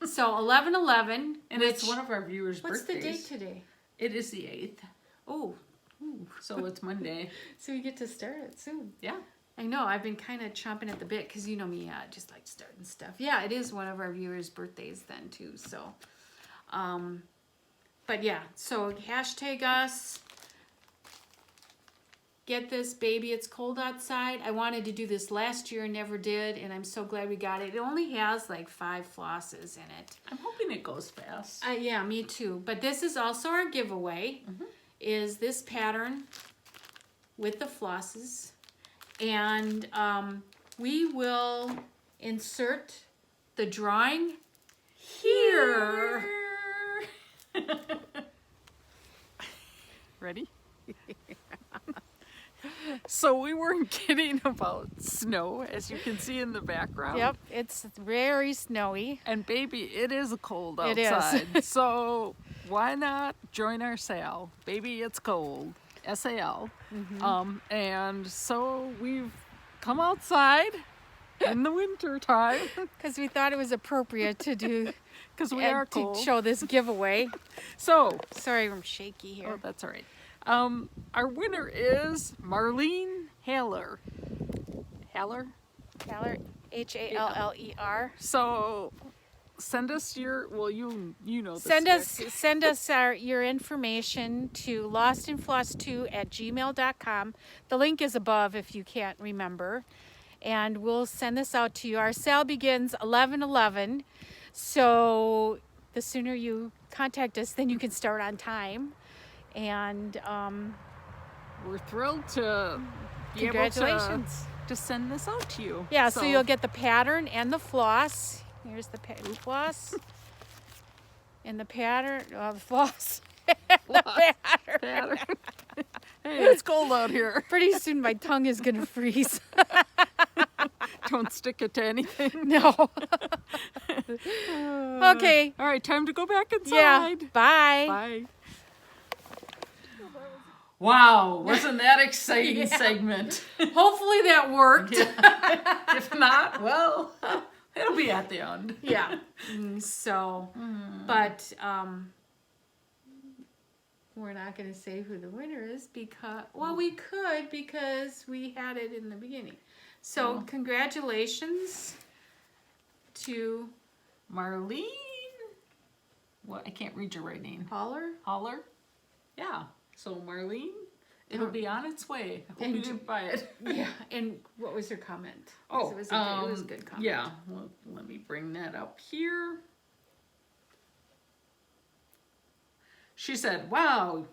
Speaker 1: So 11/11.
Speaker 2: And it's one of our viewers' birthdays.
Speaker 1: What's the date today?
Speaker 2: It is the 8th.
Speaker 1: Oh.
Speaker 2: Ooh. So it's Monday.
Speaker 1: So we get to start it soon.
Speaker 2: Yeah.
Speaker 1: I know. I've been kind of chomping at the bit because you know me, I just like starting stuff. Yeah, it is one of our viewers' birthdays then too. So, but yeah, so hashtag us. Get this, Baby It's Cold Outside. I wanted to do this last year and never did, and I'm so glad we got it. It only has like 5 flosses in it.
Speaker 2: I'm hoping it goes fast.
Speaker 1: Yeah, me too. But this is also our giveaway, is this pattern with the flosses. And we will insert the drawing here.
Speaker 2: Ready? So we weren't kidding about snow, as you can see in the background.
Speaker 1: Yep, it's very snowy.
Speaker 2: And baby, it is cold outside.
Speaker 1: It is.
Speaker 2: So why not join our sale? Baby, it's cold. SAL. And so we've come outside in the winter time.
Speaker 1: Because we thought it was appropriate to do,
Speaker 2: because we are cold.
Speaker 1: To show this giveaway.
Speaker 2: So,
Speaker 1: sorry, I'm shaky here.
Speaker 2: Oh, that's all right. Our winner is Marlene Haller. Haller?
Speaker 1: Haller, Haller.
Speaker 2: So send us your, well, you know this.
Speaker 1: Send us your information to lostandfloss2@gmail.com. The link is above if you can't remember. And we'll send this out to you. Our sale begins 11/11. So the sooner you contact us, then you can start on time. And
Speaker 2: we're thrilled to be able to send this out to you.
Speaker 1: Yeah, so you'll get the pattern and the floss. Here's the floss. And the pattern, the floss. The pattern.
Speaker 2: Hey, it's cold out here.
Speaker 1: Pretty soon my tongue is going to freeze.
Speaker 2: Don't stick it to anything.
Speaker 1: No. Okay.
Speaker 2: All right, time to go back inside.
Speaker 1: Yeah. Bye.
Speaker 2: Bye. Wow, wasn't that exciting segment?
Speaker 1: Hopefully that worked.
Speaker 2: Yeah. If not, well, it'll be at the end.
Speaker 1: Yeah. But we're not going to say who the winner is because, well, we could because we had it in the beginning. So congratulations to
Speaker 2: Marlene. What? I can't read your right name.
Speaker 1: Haller?
Speaker 2: Yeah. So Marlene, it'll be on its way. I hope you didn't buy it.
Speaker 1: Yeah. And what was her comment?
Speaker 2: Oh,
Speaker 1: it was a good comment.
Speaker 2: Yeah. Well, let me bring that up here. She said, "Wow,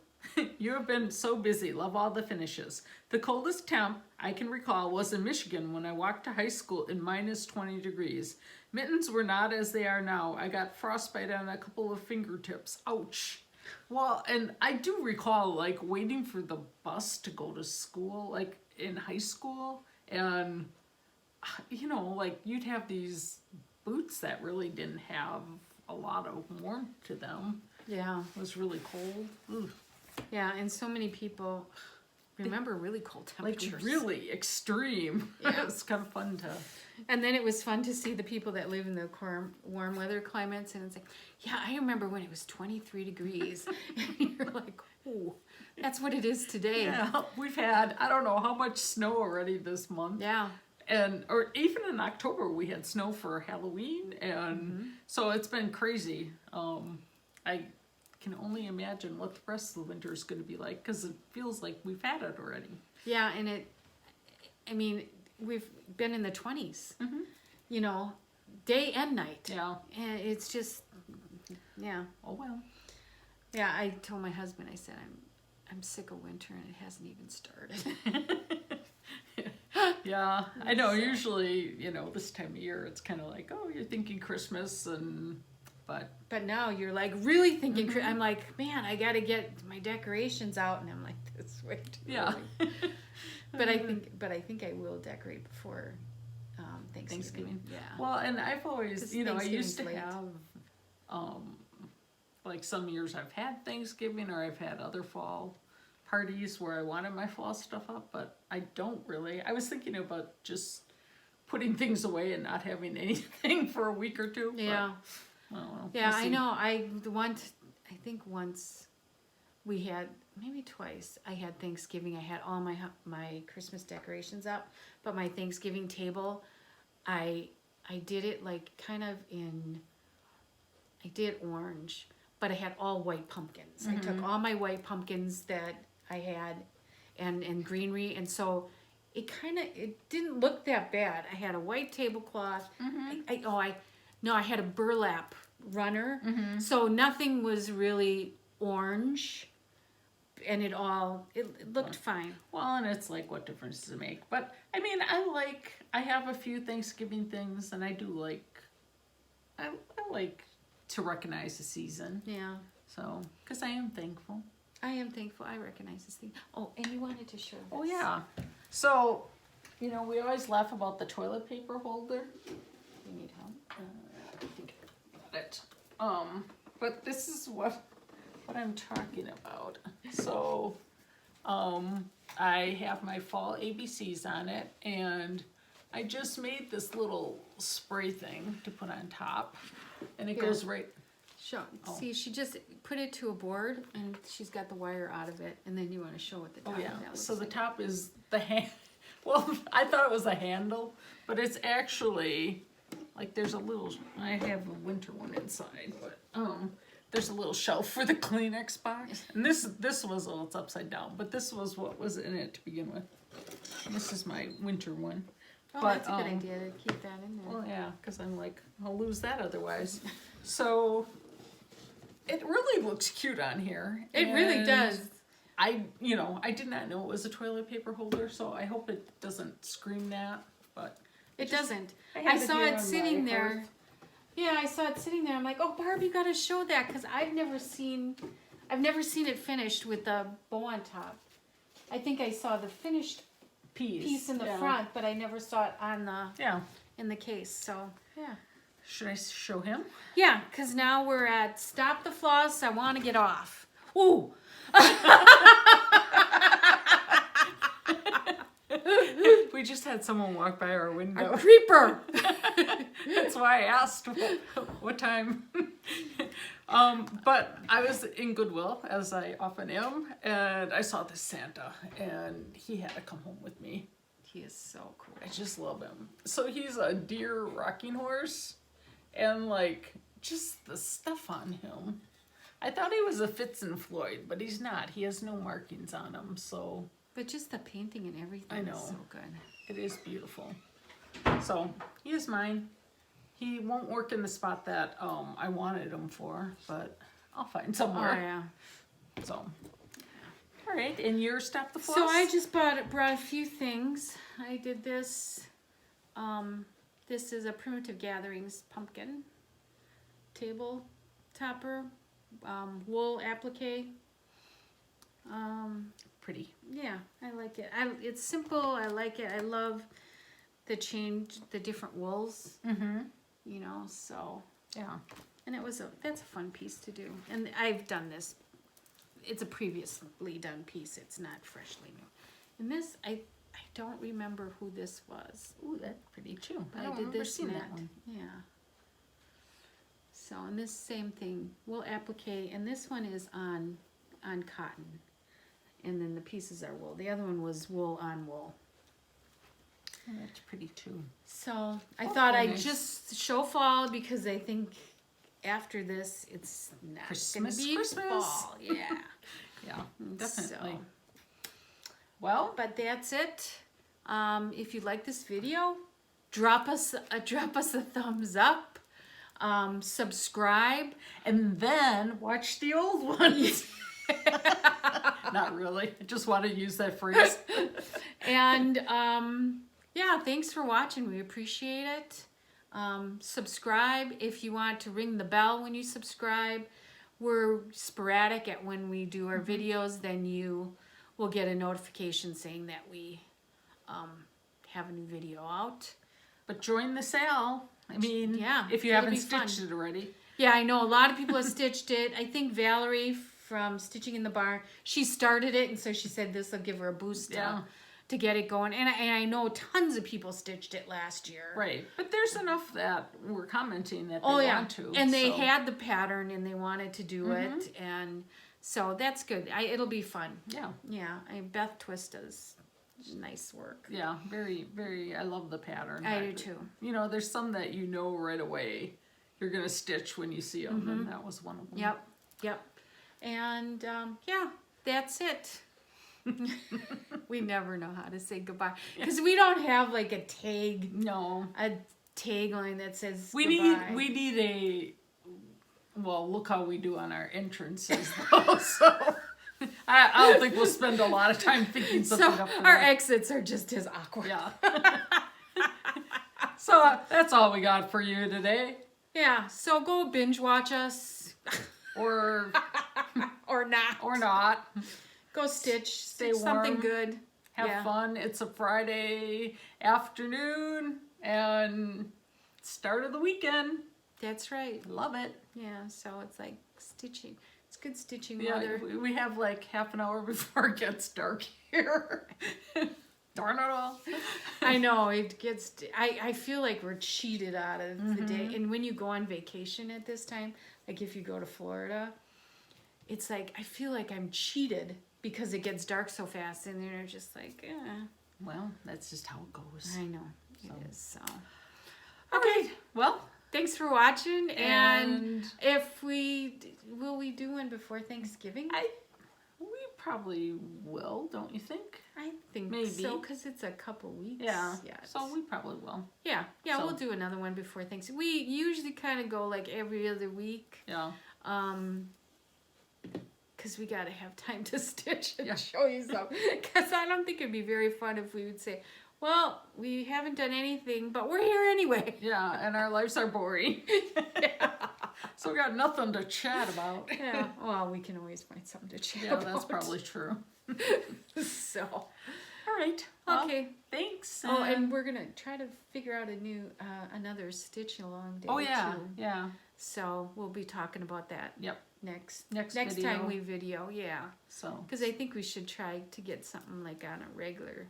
Speaker 2: you have been so busy. Love all the finishes. The coldest temp I can recall was in Michigan when I walked to high school in -20 degrees. Mittens were not as they are now. I got frostbite on a couple of fingertips. Ouch." Well, and I do recall like waiting for the bus to go to school, like in high school, and you know, like you'd have these boots that really didn't have a lot of warmth to them.
Speaker 1: Yeah.
Speaker 2: It was really cold. Ugh.
Speaker 1: Yeah, and so many people remember really cold temperatures.
Speaker 2: Like really extreme.
Speaker 1: Yeah.
Speaker 2: It's kind of fun to...
Speaker 1: And then it was fun to see the people that live in the warm weather climates, and it's like, yeah, I remember when it was 23 degrees. And you're like, oh, that's what it is today.
Speaker 2: Yeah, we've had, I don't know how much snow already this month.
Speaker 1: Yeah.
Speaker 2: And, or even in October, we had snow for Halloween, and so it's been crazy. I can only imagine what the rest of the winter is going to be like, because it feels like we've had it already.
Speaker 1: Yeah, and I mean, we've been in the 20s, you know, day and night.
Speaker 2: Yeah.
Speaker 1: And it's just, yeah.
Speaker 2: Oh, well.
Speaker 1: Yeah, I told my husband, I said, I'm sick of winter and it hasn't even started.
Speaker 2: Yeah, I know. Usually, you know, this time of year, it's kind of like, oh, you're thinking Christmas, but
Speaker 1: now you're like really thinking. I'm like, man, I got to get my decorations out, and I'm like, this way too early. But I think I will decorate before Thanksgiving. Yeah.
Speaker 2: Well, and I've always, you know, I used to
Speaker 1: late.
Speaker 2: have, like some years I've had Thanksgiving or I've had other fall parties where I wanted my fall stuff up, but I don't really. I was thinking about just putting things away and not having anything for a week or two.
Speaker 1: Yeah.
Speaker 2: But, I don't know.
Speaker 1: Yeah,
Speaker 2: We'll
Speaker 1: I
Speaker 2: see.
Speaker 1: know. I think once we had, maybe twice, I had Thanksgiving. I had all my Christmas decorations up, but my Thanksgiving table, I did it like kind of I did orange, but I had all white pumpkins. I took all my white pumpkins that I had and greenery, and so it didn't look that bad. I had a white tablecloth. I had a burlap runner, so nothing was really orange, and it looked fine.
Speaker 2: Well, and it's like, what difference does it make? But I mean, I have a few Thanksgiving things, and I do like, I like to recognize the season.
Speaker 1: Yeah.
Speaker 2: So, because I am thankful.
Speaker 1: I am thankful. I recognize this thing. Oh, and you wanted to show this.
Speaker 2: Oh, yeah. So, you know, we always laugh about the toilet paper holder. You need help? I think I got it. But this is what I'm talking about. So, I have my fall ABCs on it, and I just made this little spray thing to put on top, and it goes right...
Speaker 1: Show. See, she just put it to a board, and she's got the wire out of it, and then you want to show what the top of that looks
Speaker 2: so the
Speaker 1: like.
Speaker 2: top is the hand. Well, I thought it was a handle, but it's actually like there's a little. I have a winter one inside, but there's a little shelf for the Kleenex box, and this was it's upside down, but this was what was in it to begin with. And this is my winter one.
Speaker 1: Oh,
Speaker 2: but,
Speaker 1: that's a good idea to keep that in there.
Speaker 2: Well, yeah, because I'm like, I'll lose that otherwise. So it really looks cute on here.
Speaker 1: It really does.
Speaker 2: I did not know it was a toilet paper holder, so I hope it doesn't scream that, but...
Speaker 1: It doesn't.
Speaker 2: I
Speaker 1: I saw it sitting there. Yeah, I saw it sitting there. I'm like, oh, Barb, you got to show that, because I've never seen it finished with the bow on top. I think I saw the finished piece in the front, but I never saw it on in the case, so, yeah.
Speaker 2: Should I show him?
Speaker 1: Yeah, because now we're at Stop the Floss. I want to get off. Ooh.
Speaker 2: We just had someone walk by our window.
Speaker 1: A creeper.
Speaker 2: That's why I asked what time. But I was in Goodwill, as I often am, and I saw this Santa, and he had to come home with me.
Speaker 1: He is so cool.
Speaker 2: I just love him. So he's a deer rocking horse, and like just the stuff on him. I thought he was a Fitz and Floyd, but he's not. He has no markings on him, so.
Speaker 1: But just the painting and everything is so good.
Speaker 2: It is beautiful. So he is mine. He won't work in the spot that I wanted him for, but I'll find somewhere.
Speaker 1: Oh yeah.
Speaker 2: So. All right, and your Stop the Floss?
Speaker 1: So I just brought a few things. I did this. This is a Primitive Gatherings pumpkin table topper, wool applique.
Speaker 2: Pretty.
Speaker 1: Yeah, I like it. It's simple. I like it. I love the different wools. You know, so
Speaker 2: Yeah.
Speaker 1: and that's a fun piece to do. And I've done this. It's a previously done piece. It's not freshly new. And this, I don't remember who this was.
Speaker 2: Ooh, that's pretty too.
Speaker 1: But I did this that one. Yeah. So, and this same thing, wool applique, and this one is on cotton. And then the pieces are wool. The other one was wool on wool.
Speaker 2: Oh, that's pretty too.
Speaker 1: So, I thought I'd just show fall because I think after this, it's not
Speaker 2: Christmas,
Speaker 1: gonna be
Speaker 2: Christmas.
Speaker 1: fall. Yeah.
Speaker 2: Yeah, definitely.
Speaker 1: So,
Speaker 2: well,
Speaker 1: but that's it. If you like this video, drop us a thumbs up, subscribe,
Speaker 2: and then watch the old ones. Not really. I just want to use that phrase.
Speaker 1: And yeah, thanks for watching. We appreciate it. Subscribe if you want to ring the bell when you subscribe. We're sporadic at when we do our videos, then you will get a notification saying that we have a new video out.
Speaker 2: But join the sale. I mean,
Speaker 1: yeah,
Speaker 2: if you
Speaker 1: it'll
Speaker 2: haven't
Speaker 1: be fun.
Speaker 2: stitched it already.
Speaker 1: Yeah, I know a lot of people have stitched it. I think Valerie from Stitching in the Barn, she started it, and so she said this will give her a boost to get it going. And I know tons of people stitched it last year.
Speaker 2: Right, but there's enough that were commenting that they want to.
Speaker 1: And they had the pattern and they wanted to do it, and so that's good. It'll be fun.
Speaker 2: Yeah.
Speaker 1: Yeah, Beth Twist does nice work.
Speaker 2: Yeah, very, very, I love the pattern.
Speaker 1: I do too.
Speaker 2: You know, there's some that you know right away you're going to stitch when you see them, and that was one of them.
Speaker 1: Yep. And yeah, that's it. We never know how to say goodbye because we don't have like a tag.
Speaker 2: No.
Speaker 1: A tagline that says
Speaker 2: we
Speaker 1: goodbye.
Speaker 2: need a, well, look how we do on our entrances though. So I don't think we'll spend a lot of time thinking something up for
Speaker 1: our
Speaker 2: that.
Speaker 1: exits are just as awkward.
Speaker 2: Yeah. So that's all we got for you today.
Speaker 1: Yeah, so go binge watch us.
Speaker 2: Or
Speaker 1: not.
Speaker 2: Or not.
Speaker 1: Go stitch.
Speaker 2: Stay
Speaker 1: Stitch something
Speaker 2: warm.
Speaker 1: good.
Speaker 2: Have fun. It's a Friday afternoon and start of the weekend.
Speaker 1: That's right.
Speaker 2: Love it.
Speaker 1: Yeah, so it's like stitching. It's good stitching
Speaker 2: Yeah,
Speaker 1: weather.
Speaker 2: we have like half an hour before it gets dark here. Darn it all.
Speaker 1: I know, it gets, I feel like we're cheated out of the day. And when you go on vacation at this time, like if you go to Florida, it's like, I feel like I'm cheated because it gets dark so fast and they're just like,
Speaker 2: Well, that's just how it goes.
Speaker 1: I know, it is, so.
Speaker 2: Okay, well.
Speaker 1: Thanks for watching, and will we do one before Thanksgiving?
Speaker 2: We probably will, don't you think?
Speaker 1: I think
Speaker 2: maybe
Speaker 1: so, because it's a couple weeks.
Speaker 2: Yeah,
Speaker 1: yet.
Speaker 2: so we probably will.
Speaker 1: Yeah,
Speaker 2: So.
Speaker 1: we'll do another one before Thanksgiving. We usually kind of go like every other week.
Speaker 2: Yeah.
Speaker 1: Because we got to have time to stitch and show you something. Because I don't think it'd be very fun if we would say, well, we haven't done anything, but we're here anyway.
Speaker 2: Yeah, and our lives are boring. So we got nothing to chat about.
Speaker 1: Yeah, well, we can always find something to chat about.
Speaker 2: Yeah, that's probably true.
Speaker 1: So,
Speaker 2: all right. Well,
Speaker 1: okay.
Speaker 2: Thanks.
Speaker 1: Oh, and we're gonna try to figure out another stitch along day.
Speaker 2: Oh yeah,
Speaker 1: too.
Speaker 2: yeah.
Speaker 1: So we'll be talking about that.
Speaker 2: Yep.
Speaker 1: Next
Speaker 2: video.
Speaker 1: time we video, yeah.
Speaker 2: So.
Speaker 1: Because I think we should try to get something like on a regular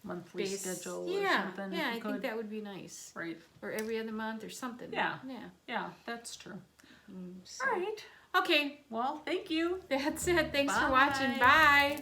Speaker 2: monthly schedule or something.
Speaker 1: Yeah, I think that would be nice.
Speaker 2: Right.
Speaker 1: Or every other month or something.
Speaker 2: Yeah.
Speaker 1: Yeah.
Speaker 2: Yeah, that's true.
Speaker 1: So.
Speaker 2: All right.
Speaker 1: Okay.
Speaker 2: Well, thank you.
Speaker 1: That's it. Thanks
Speaker 2: Bye.
Speaker 1: for watching. Bye.